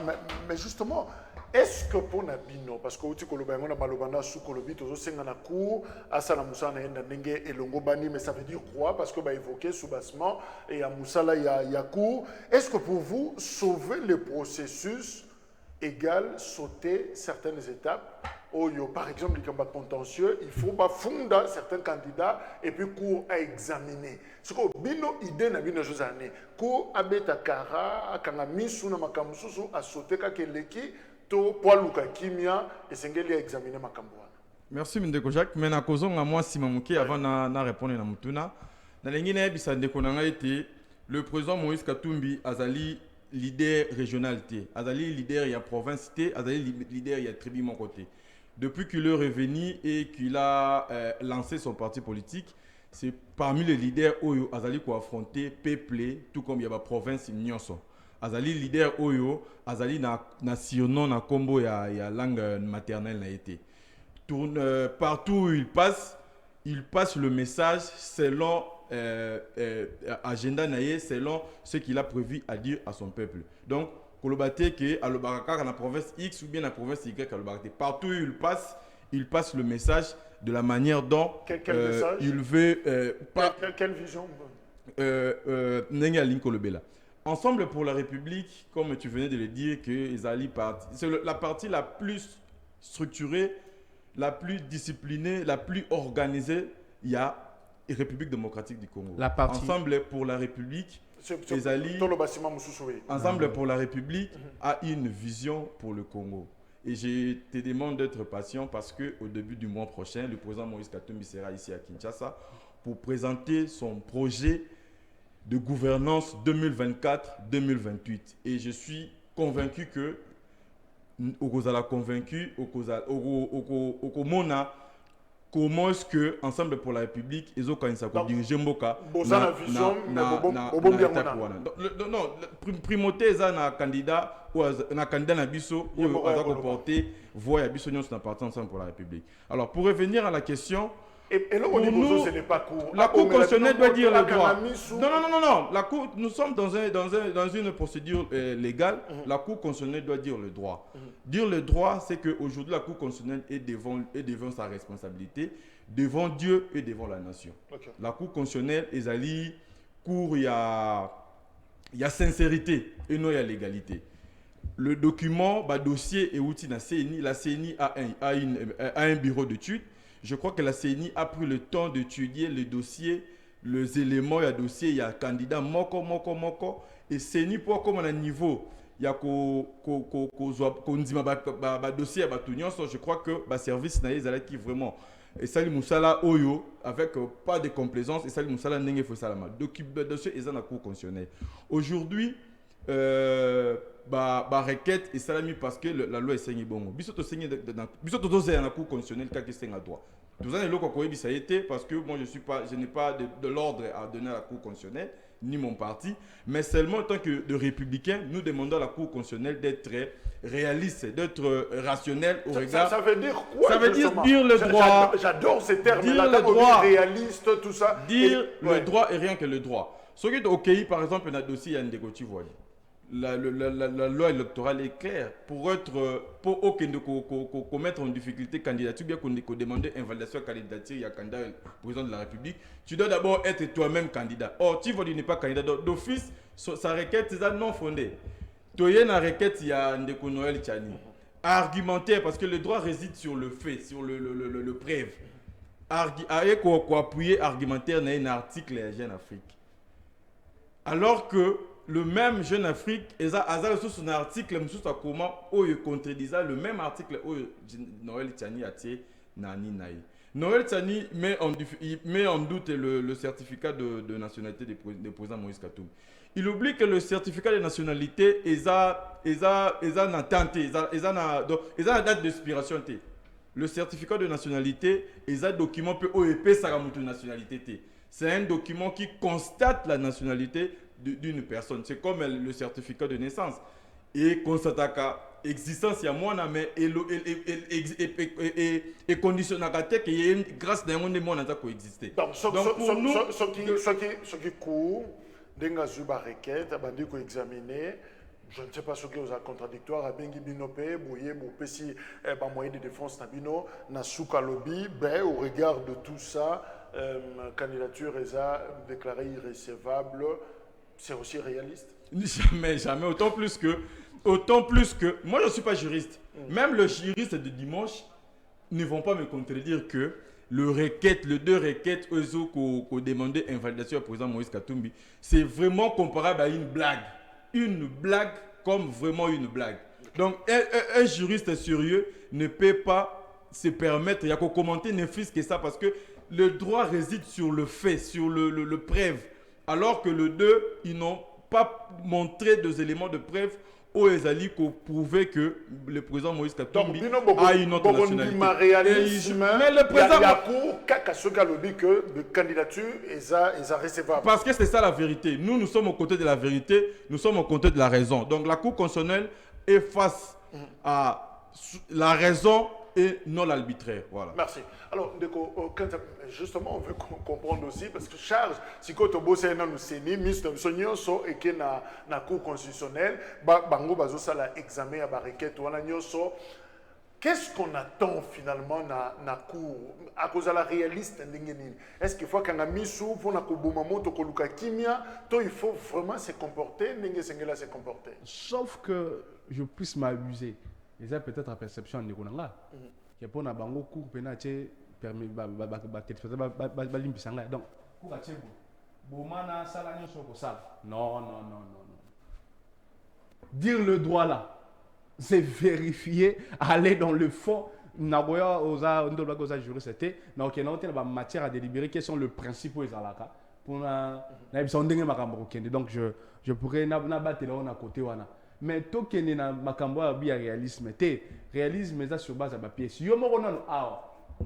mais justement, est-ce que pour Nabino, parce que on a malobana sous Kolobi, tous ces na cour, Asana Moussana et Nenge et Longobani, mais ça veut dire quoi? Parce que évoqué sous-bassement et à Moussala il y a cour. Est-ce que pour vous, sauver le processus égale sauter certaines étapes? Par exemple, les combats contentieux, il faut fonder certains candidats et puis cours à examiner. Ce que bino idée na bino jozane, cours à betakara, kanga misu na makamususu à sauter kakeleki to poaluka kimia et sengeli à examiner makamboana. Merci Ndeko Jacques, mais na kozonga moi Simamuke avant na répondre na mutuna. Na lengine ebisa ndeko nanga été le président Moïse Katumbi azali leader régionalité, azali leader il y a province té, azali leader il y a tribu mon côté. Depuis qu'il est revenu et qu'il a lancé son parti politique, c'est parmi les leaders Oyo Azali qui a affronté peuplé, tout comme il y a la province Nyonso. Azali leader Oyo, Azali nationaux na combo ya langue maternelle na été. Partout où il passe le message selon agenda naie, selon ce qu'il a prévu à dire à son peuple. Donc Kolobate que à l'Obaraka dans la province X ou bien la province Y à l'Obaraka. Partout où il passe le message de la manière dont message il veut. Quelle vision Nenga Linkolobela. Ensemble pour la République, comme tu venais de le dire, c'est la partie la plus structurée, la plus disciplinée, la plus organisée. Il y a la République démocratique du Congo. Ensemble pour la République. Ensemble pour la République a une vision pour le Congo. Et je te demande d'être patient parce qu'au début du mois prochain, le président Moïse Katumbi sera ici à Kinshasa pour présenter son projet de gouvernance 2024-2028. Et je suis convaincu que Okozala convaincu, Okomona, comment est-ce que Ensemble pour la République, ils ont dirigé Mboka na vision non, primauté est un candidat na biso ou a porté voix à biso na parti Ensemble pour la République. Alors pour revenir à la question, et là, nous, ce n'est pas court. La Cour constitutionnelle doit dire le droit. Non. La Cour, nous sommes dans une procédure légale. La Cour constitutionnelle doit dire le droit. Dire le droit, c'est qu'aujourd'hui, la Cour constitutionnelle est devant sa responsabilité, devant Dieu et devant la nation. Okay. La Cour constitutionnelle, il y a sincérité et non il y a légalité. Le document, le dossier est outil de la CNI. La CNI a un bureau d'études. Je crois que la CNI a pris le temps d'étudier les dossiers, les éléments, il y a dossier, il y a candidat, moko. Et CNI, pour comme on a un niveau, il y a dossier à Batunion, je crois que le service n'a qui vraiment. Et Salim Moussala Oyo, avec pas de complaisance, et Salim Moussala Nenge Fossalama. Donc, le dossier est dans la Cour constitutionnelle. Aujourd'hui, requête et salami parce que la loi est saignée bon. Bisoto saignée dans la Cour constitutionnelle qui est à droit. Tout ça, ça a été parce que moi je n'ai pas de l'ordre à donner à la Cour constitutionnelle ni mon parti, mais seulement en tant que de républicains, nous demandons à la Cour constitutionnelle d'être réaliste, d'être rationnel au regard. Ça veut dire quoi? Ça veut dire le droit. J'adore ces termes. Dire le droit. Réaliste, tout ça. Dire le droit et rien que le droit. Ce qui est au pays, par exemple, un dossier, il y a un négocié, voilà. La loi électorale est claire pour mettre en difficulté candidature, bien qu'on demande invalidation de candidature, il y a candidat président de la République, tu dois d'abord être toi-même candidat. Or, tu n'est pas candidat d'office, sa requête est non fondée. Tu as une requête, il y a Ndeko Noël Tchani. Argumentaire, parce que le droit réside sur le fait, sur le preuve. Appuyer argumentaire dans un article de Jeune Afrique. Alors que le même Jeune Afrique, il y a un article où il contredisait le même article où Noël Tchani a tiré Nani Naï. Noël Tchani met en doute le certificat de nationalité du président Moïse Katumbi. Il oublie que le certificat de nationalité est une date d'expiration. Le certificat de nationalité est un document qui peut sa nationalité. C'est un document qui constate la nationalité d'une personne. C'est comme le certificat de naissance. Et constate l'existence, il y a moins, mais et conditionne qu'il y ait grâce à un monde qui coexister. Donc, pour nous, ce qui court, denga zuba requête, bandi ko examiner. Je ne sais pas ce qui est contradictoire à Bengi Binope, Bouye, Boupesi, moyen de défense Nabino, Nasuka Lobby, au regard de tout ça, candidature est déclarée irrécevable. C'est aussi réaliste? Jamais. Autant plus que. Moi, je ne suis pas juriste. Même le juriste de dimanche ne vont pas me contredire que les deux requêtes qu'on demandé invalidation au président Moïse Katumbi, c'est vraiment comparable à une blague. Une blague comme vraiment une blague. Donc, un juriste sérieux ne peut pas se permettre, il y a qu'à commenter ne fût-ce que ça, parce que le droit réside sur le fait, sur le preuve. Alors que les deux, ils n'ont pas montré des éléments de preuve où ils allaient prouver que le président Moïse Katumbi a une autre nationalité. Mais le président... Il y a que la candidature est recevable. Parce que c'est ça la vérité. Nous sommes aux côtés de la vérité, nous sommes aux côtés de la raison. Donc la Cour constitutionnelle est face à la raison et non l'arbitraire. Voilà. Merci. Alors, justement, on veut comprendre aussi, parce que charge, si tu as bossé dans le CENI, ministre de l'Union, et qui est dans la Cour constitutionnelle, bango bazo ça la examen à barriquette, qu'est-ce qu'on attend finalement dans la Cour à cause de la réaliste? Est-ce qu'il faut qu'on a mis sous pour la Kobumamoto Koluka Kimia, il faut vraiment se comporter, se comporter? Sauf que je puisse m'abuser. Ils ont peut-être la perception de Konanga. Il y a un bango cours pénaché permis donc cours à Tchèque. Bomana salagnon sur ça. Non. Dire le droit là. c'est vérifier, aller dans le fond. Nagoya osa ndolba osa jurer c'était na ok na hôtel ba matière à délibérer quels sont les principaux ezalaka pour na biso ndenge makambo kokende donc je pourrais na battre là on à côté wana mais to kende na makambo ya bi réalisme te réalisme eza sur base ya ba pièce yo moko nano awa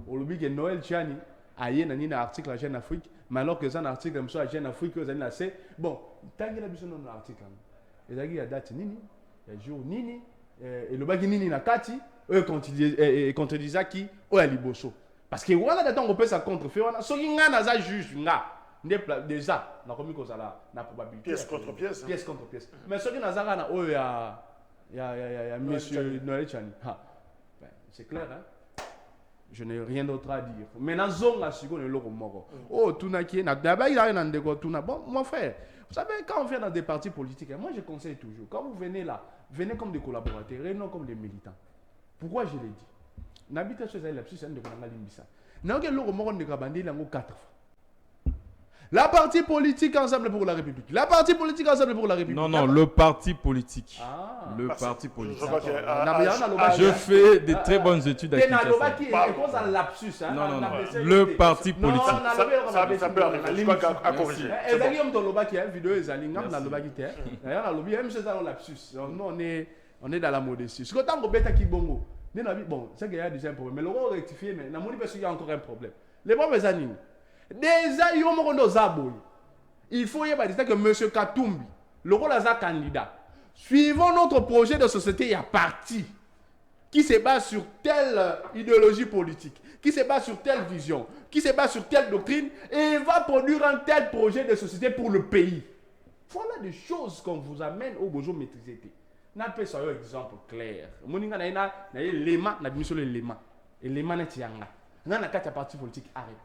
olobi ke Noël Chani aye na nini article à Jeune Afrique mais alors que ça un article comme ça à Jeune Afrique aux années c'est bon tangi la biso non article ezaki ya date nini ya jour nini et le bagi nini na kati eux contredisa qui oya liboso parce que wana datan on peut ça contrefaire wana soki nga naza juge nga déjà na komi kozala na probabilité pièce contre pièce pièce contre pièce mais soki naza kana oya ya monsieur Noël Chani c'est clair hein. Je n'ai rien d'autre à dire. Mais dans zonga siko ne loko moko. Oh tuna qui na d'abord il a nan deko tuna. Bon mon frère, vous savez quand on vient dans des partis politiques, moi je conseille toujours quand vous venez là, venez comme des collaborateurs et non comme des militants. Pourquoi je l'ai dit? N'habite chez elle lapsus de konanga limbisa. Na ke loko moko ne kabandi lango 4 fois. La partie politique ensemble pour la République. La partie politique ensemble pour la République. Non, le parti politique. Ah. Le parti politique. Je fais des très bonnes études à Kinshasa. Non, le parti politique. Ça peut arriver. Je crois qu'à corriger. On est dans la modestie. Ce que tant qu'on bêta qui bongo. Bon, c'est qu'il y a déjà un problème. Mais le roi rectifié, mais il y a encore un problème. Les problèmes animés. Déjà, il faut y avoir que M. Katumbi, le rôle de candidat, suivant notre projet de société, il y a parti qui se base sur telle idéologie politique, qui se base sur telle vision, qui se base sur telle doctrine, et va produire un tel projet de société pour le pays. Voilà des choses qu'on vous amène au besoin de maîtriser. N'a pas ça un exemple clair. Moninga na l'élément, na bien sûr l'élément. L'élément n'est pas là. Na quatre partis politiques arrête.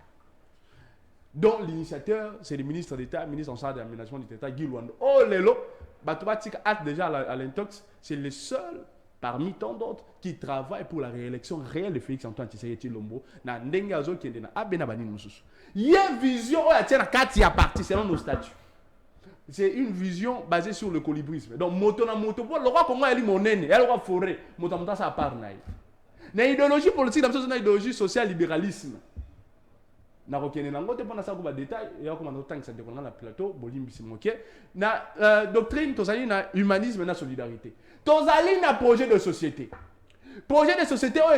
Donc l'initiateur, c'est le ministre d'État, ministre en charge de l'aménagement de l'État, Guy Luando. Oh lélo, Batobatik a déjà à l'intox, c'est le seul parmi tant d'autres qui travaille pour la réélection réelle de Félix Antoine Tshisekedi Lombo. Na ndengazo qui est na abena bani mususu. Il y a une vision où il y a quatre partis selon nos statuts. C'est une vision basée sur le colibrisme. Donc moto na moto pour le roi Congo ali monene, le roi forêt, moto moto ça part naï. Na idéologie politique, na idéologie social libéralisme. Na rokene na ngote pona sa ko ba détail ya ko na tank sa dekona na plateau bolimbisi moké na doctrine tozali na humanisme na solidarité tozali na projet de société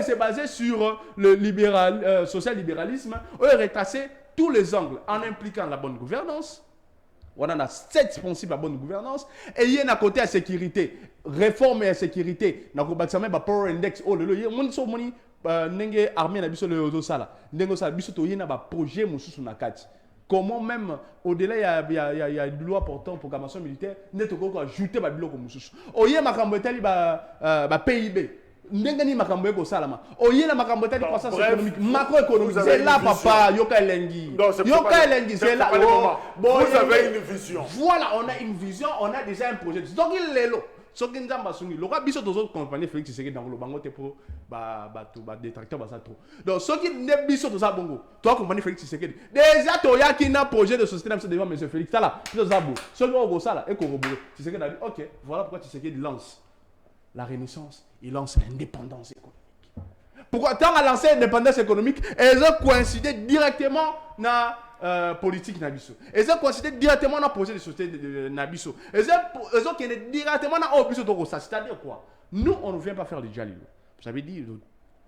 c'est basé sur le social libéralisme retracer tous les angles en impliquant la bonne gouvernance. On a 7 principes à bonne gouvernance et il y a un côté à sécurité réforme et à sécurité na ko bakisa ba power index oh le mon so moni nenge armée na biso le ozo sala ndengo sala biso to yena ba projet mususu na kati comment même au-delà il y a une loi portant programmation militaire neto ko ajouter ba biloko mususu oye makambo etali ba PIB ndenge ni makambo eko salama oye na makambo etali croissance économique macroéconomique c'est là papa yoka elengi c'est là vous avez une vision voilà on a une vision on a déjà un projet donc il est là. Soki nzamba sungi loka biso tozo compagnie Félix Tshisekedi dans le bango te pour ba détracteur ba ça trop donc soki ne biso toza bongo toi compagnie Félix Tshisekedi déjà to yaki na projet de société na devant monsieur Félix tala biso zabo soki o sala e ko robolo Tshisekedi a dit OK voilà pourquoi Tshisekedi lance la renaissance il lance l'indépendance économique pourquoi tant a lancé l'indépendance économique elles ont coïncidé directement na politique Nabiso. Et ça considère directement dans le projet de société de Nabiso. Et ça est directement dans le projet de c'est-à-dire quoi? Nous, on ne vient pas faire du dialogue. Vous avez dit,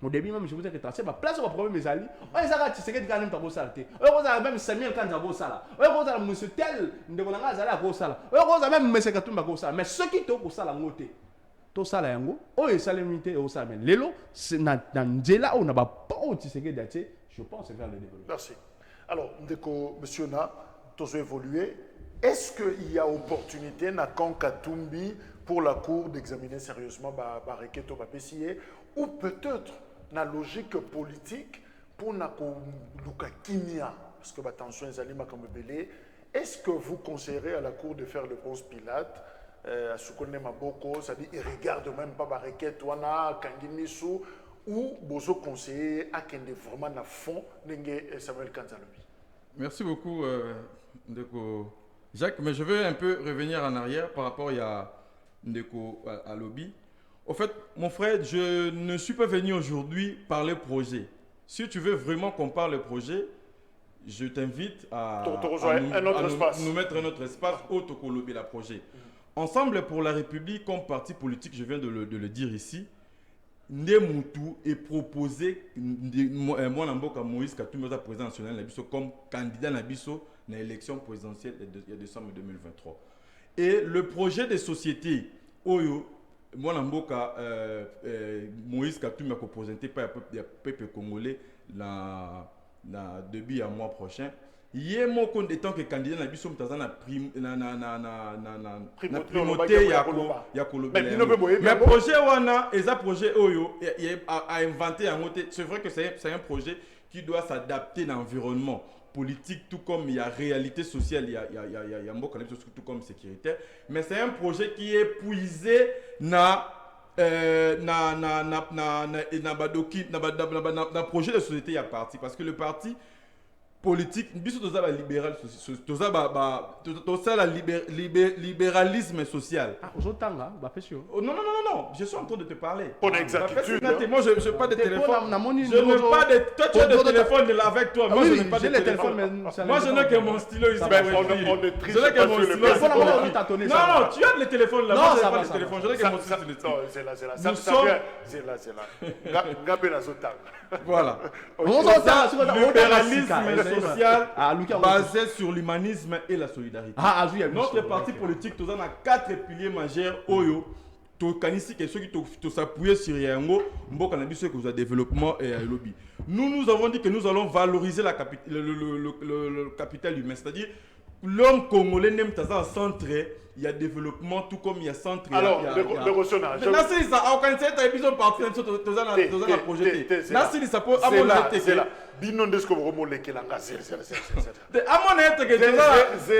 au début même, je vous ai retracé, ma place au problème mes alliés. On est à tu sais que tu as même pas salté. On a même Samuel quand tu as sala. On a monsieur tel, de mon angaz à la sala. On a même monsieur Katumba sala. Mais ceux qui t'ont sala ngoté. To sala yango, oh et salamité au sala. Mais l'élo, c'est dans Djela, on n'a pas tu sais que je pense vers le développement. Merci. Alors, monsieur Na, tu as évolué. Est-ce qu'il y a opportunité na Katumbi pour la Cour d'examiner sérieusement Bareketo Bapessier ou peut-être la logique politique pour na Luka Kimia parce que attention les aliments comme belé. Est-ce que vous conseillerez à la Cour de faire le Ponce Pilate à Soukone Maboko, c'est-à-dire il regarde même pas Bareketo wana Kanginisu ou bozo conseiller à kende vraiment na fond n'enge Samuel Kanzalobi. Merci beaucoup Ndeko Jacques, mais je veux un peu revenir en arrière par rapport à Ndeko à Lobby. Au fait, mon frère, je ne suis pas venu aujourd'hui parler projet. Si tu veux vraiment qu'on parle projet, je t'invite à nous mettre un autre espace au Tokolobi la projet. Ensemble pour la République, comme parti politique, je viens de le dire ici, Ndemoutou est proposé moi Namboka Moïse Katumbi président national Nabiso comme candidat Nabiso dans l'élection présidentielle de décembre 2023. Et le projet de société Oyo moi Namboka Moïse Katumbi a présenté par le peuple congolais début à mois prochain. Yé mon compte étant que candidat na biso mtaza na primauté ya Koloba. Mais projet wana eza projet oyo a inventé en côté. C'est vrai que c'est un projet qui doit s'adapter à l'environnement politique tout comme il y a réalité sociale, il y a mboka tout comme sécuritaire, mais c'est un projet qui est puisé na projet de société ya parti parce que le parti politique, biso toza ba libéral, toza la libéralisme social. Ah, ozotanga, ba pesio. Non, je suis en train de te parler. Pour exactitude. Moi, je n'ai pas de téléphone. Je n'ai pas de. Toi, tu as des téléphones avec toi. Moi, je n'ai pas de téléphone. Moi, je n'ai que mon stylo ici. On ne triche pas sur le téléphone. Non, tu as le téléphone là. Moi, je n'ai pas de téléphone. Je n'ai que mon stylo. C'est là. C'est là. Voilà. Libéralisme social basé sur l'humanisme et la solidarité. Notre parti politique, nous avons 4 piliers majeurs. Oyo, tokanisi que ceux qui s'appuient sur Yango, mboka na biso que développement et lobby. Nous avons dit que nous allons valoriser le capital humain, c'est-à-dire l'homme congolais n'aime pas un centre. Il y a développement tout comme il y a centre. Alors, le ressonnage. Nassi, ça a aucun sens. Tu as parti de la projet. Nassi, ça peut. C'est là. Binondesko Romo Lekelanga. C'est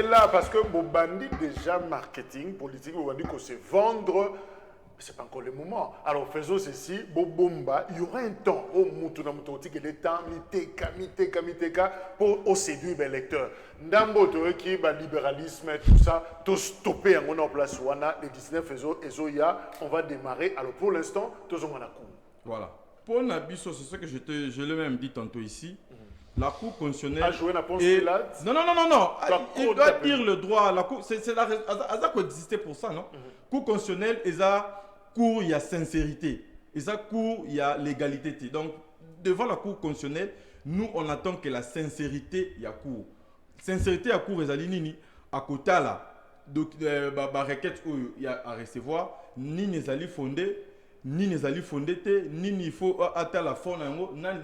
là parce que Bobandi déjà marketing politique, Bobandi qu'on se vendre. C'est pas encore le moment. Alors faisons ceci, Bobomba, il y aura un temps au Moutouna Moutouti que le temps miteka pour séduire les lecteurs. Ndambo qui va libéralisme tout ça, tout stopper en place wana les 19 Ezoya, on va démarrer. Alors pour l'instant, tous on a coup. Voilà. Pour Nabiso, c'est ce que je l'ai même dit tantôt ici. La Cour constitutionnelle. A joué la Ponce Pilate. Non. Il doit dire le droit. La Cour, c'est la raison qui existait pour ça, non? Cour constitutionnelle, il y a cour, il y a sincérité. Il y a cour, il y a légalité. Donc, devant la Cour constitutionnelle, nous, on attend que la sincérité, il y a cour. Sincérité, il y a cour, il y a nini. À côté là, donc, requête il y a à recevoir, ni les alliés fondés. Ni les alliés fondés, ni il faut atteindre la faune,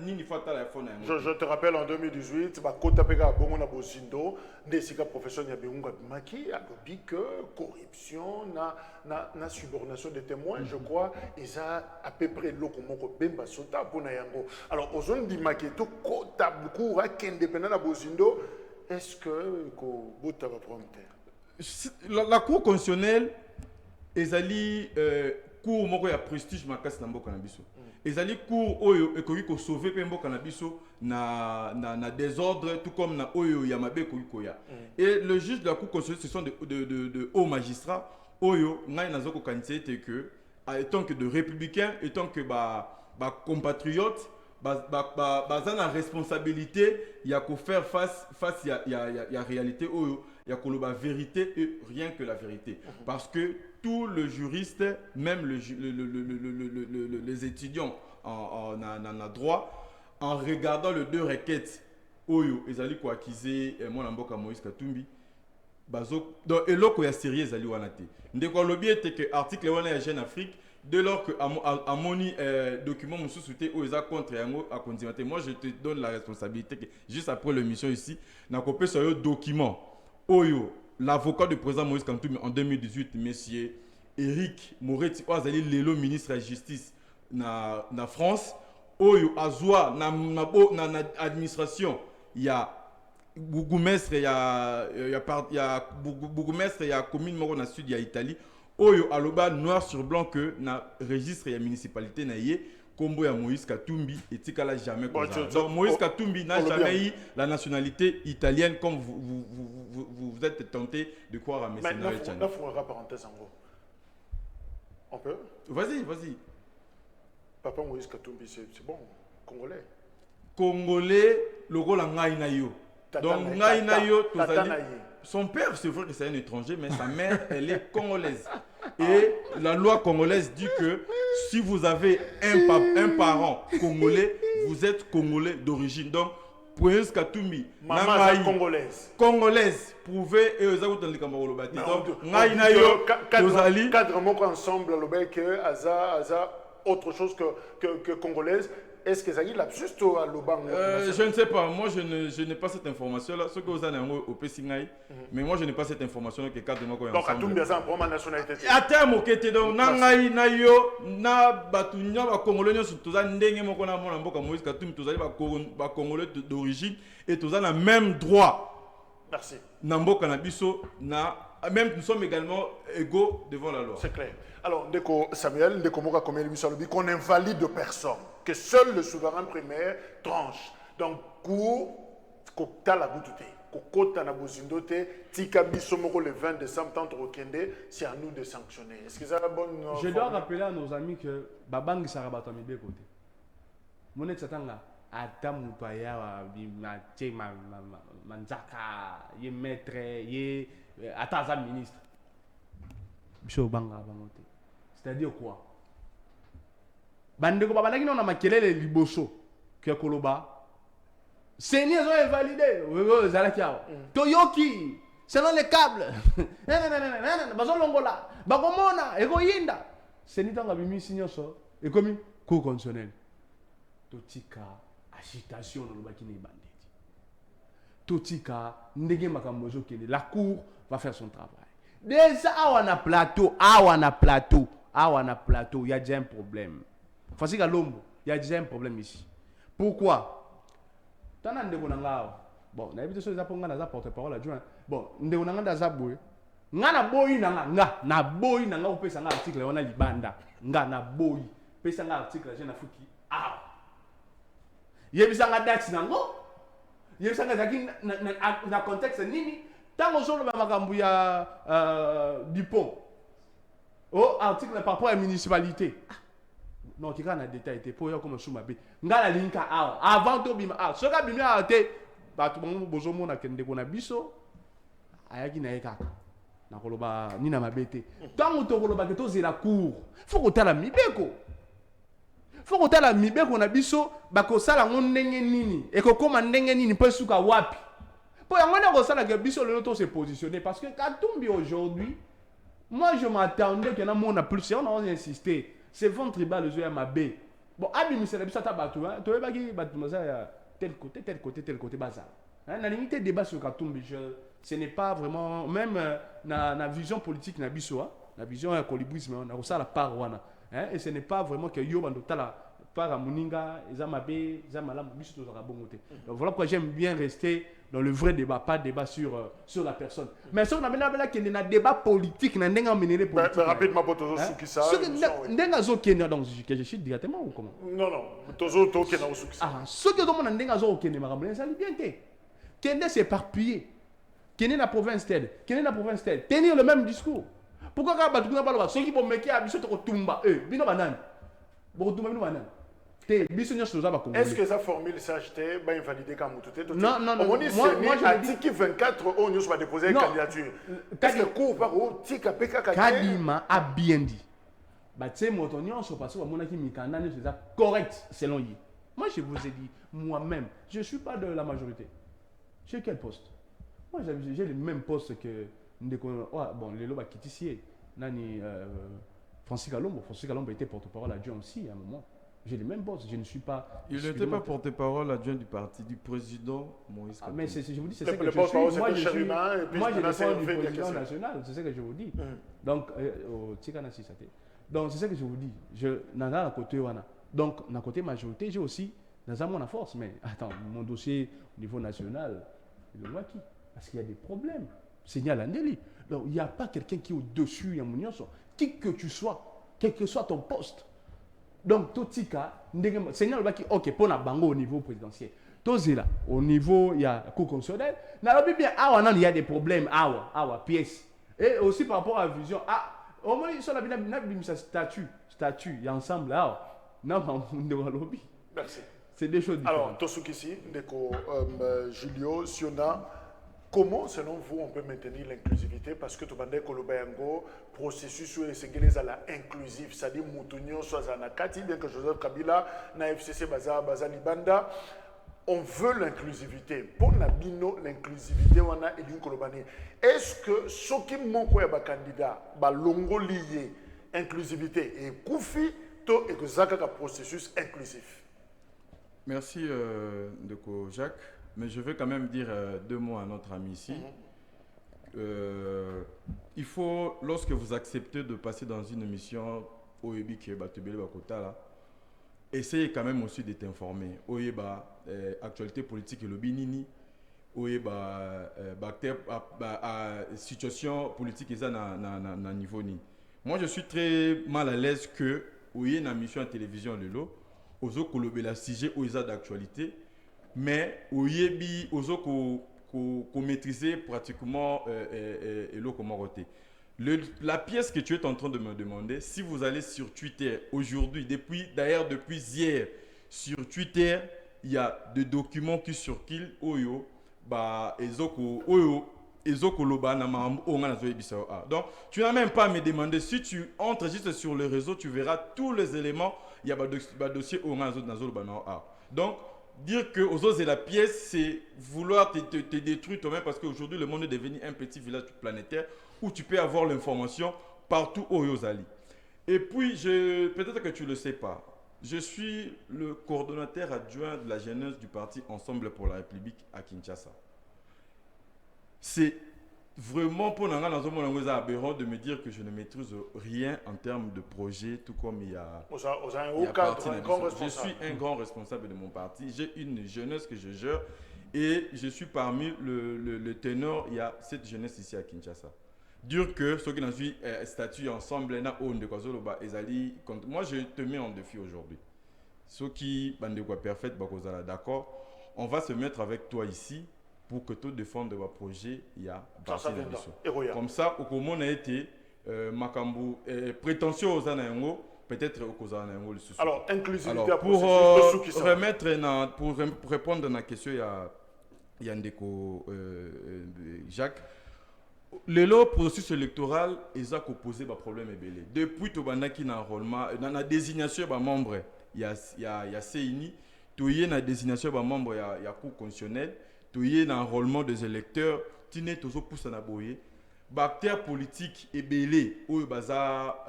ni il faut atteindre la faune. Je te rappelle en 2018, Kota Pega Bongo na Bosindo, Nesika professeur Nyabeunga Maki a dit que corruption, na subordination des témoins, je crois, ils ont à peu près l'okomoko Bemba Sota pour Nayango. Alors, aux zones du Maketo, Kota Bukura, Kendepena na Bosindo, est-ce que Kota va prendre la Cour constitutionnelle, ils allaient. Cour moko ya prestige makasi na mboka na biso. Ezali cour oyo ekoki ko sauver pe mboka na biso na désordre tout comme na oyo ya mabe ekoki koya. Et le juge de la Cour constitutionnelle ce sont de hauts magistrats oyo ngai nazoko kanise que étant que de républicains étant que compatriotes bazana responsabilité il y a qu'à faire face ya réalité oyo il y a la vérité et rien que la vérité. Parce que tous les juristes, même les étudiants en droit, en regardant les deux requêtes, Oyo, Ezali ko acquisé, moi Namboka Moïse Katumbi, et l'autre est sérieux, Ezali Wanate. Ndeko lobby était que l'article wana ya Jeune Afrique, dès lors que Amoni document mon sous-souté ou Eza contre Yango à continuer. Moi je te donne la responsabilité que juste après l'émission ici, n'a copié sur le document. Oyo, l'avocat du président Moïse Katumbi en 2018, monsieur Eric Moretti, Oazali Lelo, ministre de la Justice na France. Oyo, Azwa, na administration, il y a Bougumestre, il y a Bougumestre, il y a commune Moro na sud, il y a Italie. Oyo, aloba noir sur blanc que na registre, il y a municipalité na yé. Combo ya Moïse Katumbi et Tikala jamais comme ça. Donc Moïse Katumbi n'a jamais eu la nationalité italienne comme vous êtes tenté de croire à Messina. Mais parenthèse en gros. On peut? Vas-y. Papa Moïse Katumbi, c'est bon, congolais. Congolais, le rôle en Ngaïnayo. Donc Ngaïnayo, son père, c'est vrai que c'est un étranger, mais sa mère, elle est congolaise. Et la loi congolaise dit que si vous avez un parent congolais, vous êtes congolais d'origine. Donc, Moïse Katumbi, maman congolaise. Congolaise, prouvez et aux autres les Camerounais. Donc, Ngaïnayo, cadre mot ensemble, le bec, Aza, autre chose que congolaise. Est-ce que ça y est lapsus à l'Oban? Je ne sais pas. Moi, je n'ai pas cette information-là. Ce que vous avez au Pessingaï, mais moi, je n'ai pas cette information-là que cadre mot ensemble. Donc, à tout bien ça, pour ma nationalité. À terme, ok, donc, Nangaï, Nayo, na Batunya, ba Congolais, sur tous les ndenge moko na mona mboka Moïse Katumbi, tous les ba Congolais d'origine et tous les mêmes droits. Merci. Namboka na biso, même nous sommes également égaux devant la loi. C'est clair. Alors, Ndeko Samuel, Ndeko Moka Komeli Bissalobi, qu'on invalide personne, que seul le souverain primaire tranche. Donc, cour, Kokta la Boutouté, Kokota na Bozindote, Tika Bissomoko le 20 décembre, tant Rokende, c'est à nous de sanctionner. Est-ce que c'est la bonne. Je dois rappeler à nos amis que Babangi Sarabata mi be côté. Monet Satanga, Adam Mutaya, Manzaka, ye maître, ye Ataza ministre. Biso Banga Bangote. C'est-à-dire quoi? Bandeko babandaki na makelele liboso que koloba. C'est ils ont invalidé. Zalaki awa. Toyoki, selon les câbles. Bazo longola, bagomona, egoyinda. C'est ni tanga bimi sinyoso et comme cour constitutionnel. Totika agitation no lobaki ni banditi. Totika ndenge makambo zo kende. La cour va faire son travail. Déjà, on a plateau, il y a déjà un problème. Facile à l'ombre, il y a déjà un problème ici. Pourquoi? Bon, on a évité ça, on a porte-parole adjoint. Bon, on a des aboués. On a boy, na boy, na on peut s'en article, on a libanda. Na boy, peut s'en article, j'ai na fouki. Ah! Il y a besoin de date, il y a besoin de contexte, nini. Tant que je le Dupont, au article par rapport à la municipalité. Non, tu as un détail, tu peux comme sous ma bête. Ngala linka avant de bima. Ce que bima a été, tout le monde besoin de kende kona biso. Ayaki na eka. Na koloba ni na mabete. Tant que tu koloba que tu la cour, faut que tu la mibeko. Faut que tu la mibeko na biso, bako sala ndenge nini. Et que comme ndenge nini peut suka wapi. Pour se positionner parce que Katumbi aujourd'hui, moi je m'attendais qu'il y en a moins plus, on a insisté. C'est vent tribal le jeu à ma baie. Bon, Abim c'est la bisata batou, tu veux pas qu'il tel côté bazar. La limite débat sur Katumbi, ce n'est pas vraiment même la vision politique na biso, la vision colibrisme, on a ça la part wana. Et ce n'est pas vraiment que yo bandotala par Muninga, Zamabe, Zamalam, biso to bongote. Donc voilà pourquoi j'aime bien rester dans le vrai débat, pas débat sur la personne. Mais si on a maintenant qu'il y a un débat politique, on a un mené politique. Rapidement, pour tous ceux qui savent. Donc, je chute directement ou comment? Non, tous ceux qui ont succès. Ah, ceux qui ont un débat, ça bien que. Kende s'éparpiller. Kende la province telle. Kende la province telle. Tenir le même discours. Pourquoi quand tu as ceux qui vont mettre à Bissot Tumba, bino banane. Bon, Tumba, bino banane. Est-ce que sa formule s'achetait va invalider comme tout? Non. Moi, je dis que 24 ans, nous va déposer une candidature. Est-ce que cours par où Tika Peka Kadima a bien dit. Bah, tu sais, mon tonnion, je passe à mon aki Mikanda, c'est correct selon lui. Moi, je vous ai dit, moi-même, je ne suis pas de la majorité. J'ai quel poste? Moi, j'ai le même poste que. Bon, les lobes qui ici. Francis Kalombo. Francis Kalombo était porte-parole adjoint aussi à un moment. J'ai les mêmes boss, je ne suis pas. Il n'était pas porte-parole adjoint du parti du président Moïse Katumbi. Mais je vous dis, c'est ce que je suis. Moi, je défends du président national, c'est ce que je vous dis. Donc, donc c'est ce que je vous dis. Je n'en ai à côté. Donc, d'un côté majorité, j'ai aussi dans mon force. Mais attends, mon dossier au niveau national, il est qui? Parce qu'il y a des problèmes. Signal un délit. Donc, il n'y a pas quelqu'un qui est au-dessus, qui que tu sois, quel que soit ton poste. Donc, Totika, Seigneur Baki, ok, pour la bango au niveau présidentiel. Tozela, au niveau, il y a la cour constitutionnelle. Il y a des problèmes, pièce. Et aussi par rapport à la vision, au moins ils sont là bimisa statut il y a ensemble là na mamunde wa lobby. Merci. C'est des choses différentes. Alors, Tosukisi, Ndeko, Julio, Siona, comment, selon vous, on peut maintenir l'inclusivité? Parce que tu as dit que le processus sur les inclusif, c'est-à-dire Moutounion, soit Zanakati, bien que Joseph Kabila, na FCC, Baza Libanda, on veut l'inclusivité. Pour Nabino, l'inclusivité, on a Edin Kolobani. Est-ce que ce qui manque à candidat, longo lié, inclusivité, et Koufi, to et que Zaka processus inclusif? Merci, Ndeko Jacques. Mais je veux quand même dire 2 mots à notre ami ici. Il faut, lorsque vous acceptez de passer dans une émission OEB qui est Batubele Bakota, là, essayez quand même aussi d'être informé. OEBA, actualité politique et le Binini, OEBA, situation politique et ça na niveau ni. Moi, je suis très mal à l'aise que OEB na mission à télévision le lot, ozo kolobela sujet OEBA d'actualité. Mais oyebi ozo ko maîtriser pratiquement le comment roter. La pièce que tu es en train de me demander, si vous allez sur Twitter aujourd'hui, depuis hier sur Twitter, il y a des documents qui circulent oyo ba ezoko loba na ma onga na zo ebisa. Donc tu n'as même pas à me demander, si tu entres juste sur le réseau, tu verras tous les éléments, il y a ba dossier onga na zo loba na. Donc dire que aux autres, la pièce, c'est vouloir te détruire toi-même, parce qu'aujourd'hui, le monde est devenu un petit village planétaire où tu peux avoir l'information partout au Yozali. Et puis, peut-être que tu ne le sais pas, je suis le coordonnateur adjoint de la jeunesse du parti Ensemble pour la République à Kinshasa. C'est vraiment pour nous aberrant de me dire que je ne maîtrise rien en termes de projet, tout comme il y a je suis un grand responsable de mon parti. J'ai une jeunesse que je gère et je suis parmi le ténor. Il y a cette jeunesse ici à Kinshasa. Dire que ceux qui ont suivi statut ensemble, moi je te mets en défi aujourd'hui. Ceux qui sont parfaits, d'accord, on va se mettre avec toi ici pour que tu défendes votre projet, il y a comme ça, au comment on a été Makambu prétentieux aux Anayango, peut-être aux Anayango le souci. Alors, inclusivité. Alors, pour répondre à la question, il y a Ndeko Jacques. Le processus électoral, ils ont posé des problèmes ébélés. Depuis que tu as enrôlement, dans la désignation des membres, il y a CINI, tu as la désignation des membres, il y a cour constitutionnelle. Tu as l'enrôlement des électeurs, tu n'es toujours pas à boyer. Bactères politiques et belés, ou baza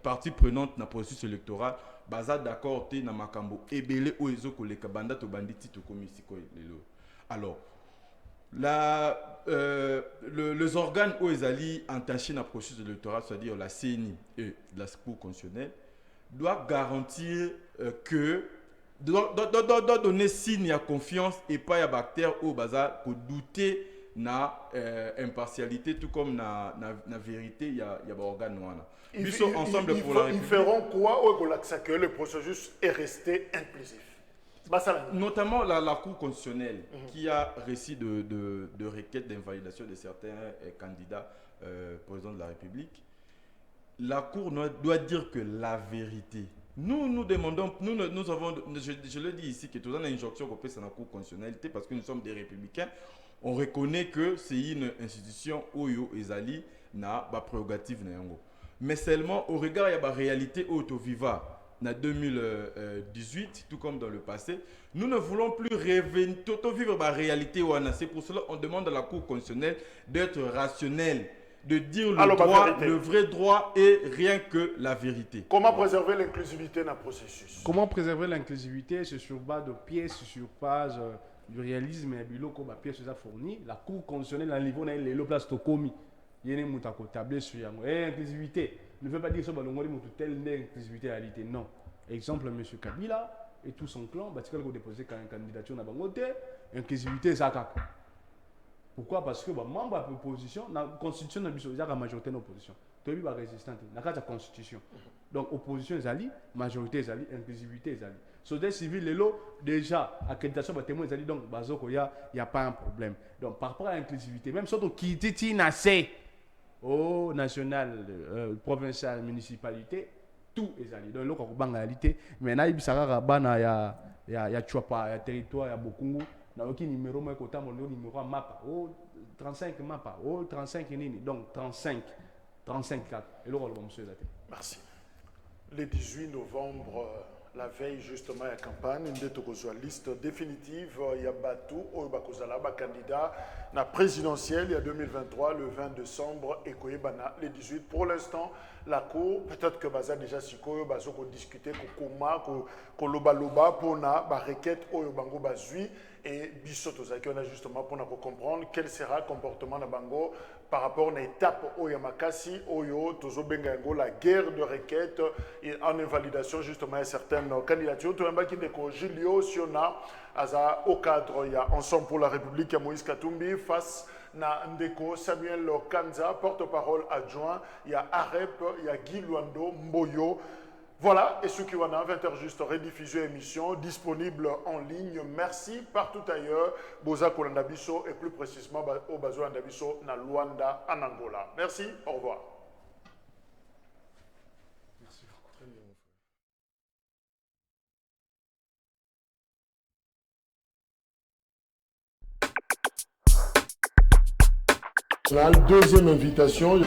partie prenante dans le processus électoral, baza d'accord, tu es dans Makambo, et belé, ou les autres, les kabanda, tu banditi, tu commis. Alors, les organes où ils allaient entacher dans le processus électoral, c'est-à-dire la CNI et la Cour constitutionnelle, doivent garantir que doit donner signe à confiance et pas à bactère au bazar pour douter na impartialité tout comme na vérité il y a organe noir. Ils sont ensemble pour la République. Ils feront quoi ou que le processus est resté inclusif? Notamment la Cour constitutionnelle qui a récit de requêtes d'invalidation de certains candidats président de la République. La Cour doit dire que la vérité. Nous demandons, nous avons, je le dis ici, que tout le monde a une injonction qu'on fait sur la Cour constitutionnelle parce que nous sommes des républicains. On reconnaît que c'est une institution où Ezali n'a pas prérogative. Mais seulement au regard de la réalité auto-viva en 2018, tout comme dans le passé, nous ne voulons plus revenir, vivre la réalité. C'est pour cela qu'on demande à la Cour constitutionnelle d'être rationnelle, de dire le droit, le vrai droit et rien que la vérité. Comment préserver l'inclusivité dans le processus? Comment préserver l'inclusivité? C'est sur base de pièces, sur base du réalisme et du loco, pièces fournies. La Cour constitutionnelle, à niveau de la place de commis, il y a une tablée sur l'inclusivité. Ne veut pas dire que c'est telle inclusivité en réalité. Non. Exemple, M. Kabila et tout son clan, ils ont déposé une candidature dans la inclusivité, c'est ça. Pourquoi? Parce que membre de l'opposition, dans la constitution, il y a la majorité de l'opposition. Tu as vu la résistance, dans la constitution. Donc, opposition est allée, majorité est allée, inclusivité est allée. Société civile, déjà, accréditation, témoin est allée, donc, il n'y a pas un problème. Donc, par rapport à l'inclusivité, même si tu quittes, tu n'as au national, provincial, municipalité, tout est allé. Donc, l'autre en réalité, mais là, il y a Chuapa, il y a territoire, il y a Bokungu. Dans le numéro, moi, côté mon numéro map, 35 mapa, 35 nini, donc 35, 4. Et l'autre, monsieur Merci. Le 18 novembre, la veille justement à la campagne, une liste définitive, il y a Batou, Oyobakozala, candidat la présidentielle, il y a 2023, le 20 décembre, et Koyebana, le 18. Pour l'instant, la Cour, peut-être que Baza déjà si Koyo, Bazo, qu'on discutait, qu'on Koma, qu'on Loba, pour na, requête, Oyobango, Bazui, et Bissot, on a justement pour comprendre quel sera le comportement de Bango par rapport à l'étape Oyamakasi, Oyo, Tozo Bengango, la guerre de requête en invalidation justement à certaines candidatures. Tout le monde qui est Julio Siona, au cadre, il y a Ensemble pour la République, il y a Moïse Katumbi, face à Ndeko, Samuel Kanza, porte-parole adjoint, il y a Arep, il y a Guy Luando, Mboyo. Voilà, et ce qui en a 20h juste rediffusion émission disponible en ligne. Merci partout ailleurs, Boza Kolandabiso et plus précisément au Bazo Andabiso na Luanda en Angola. Merci, au revoir. Merci beaucoup. La deuxième invitation.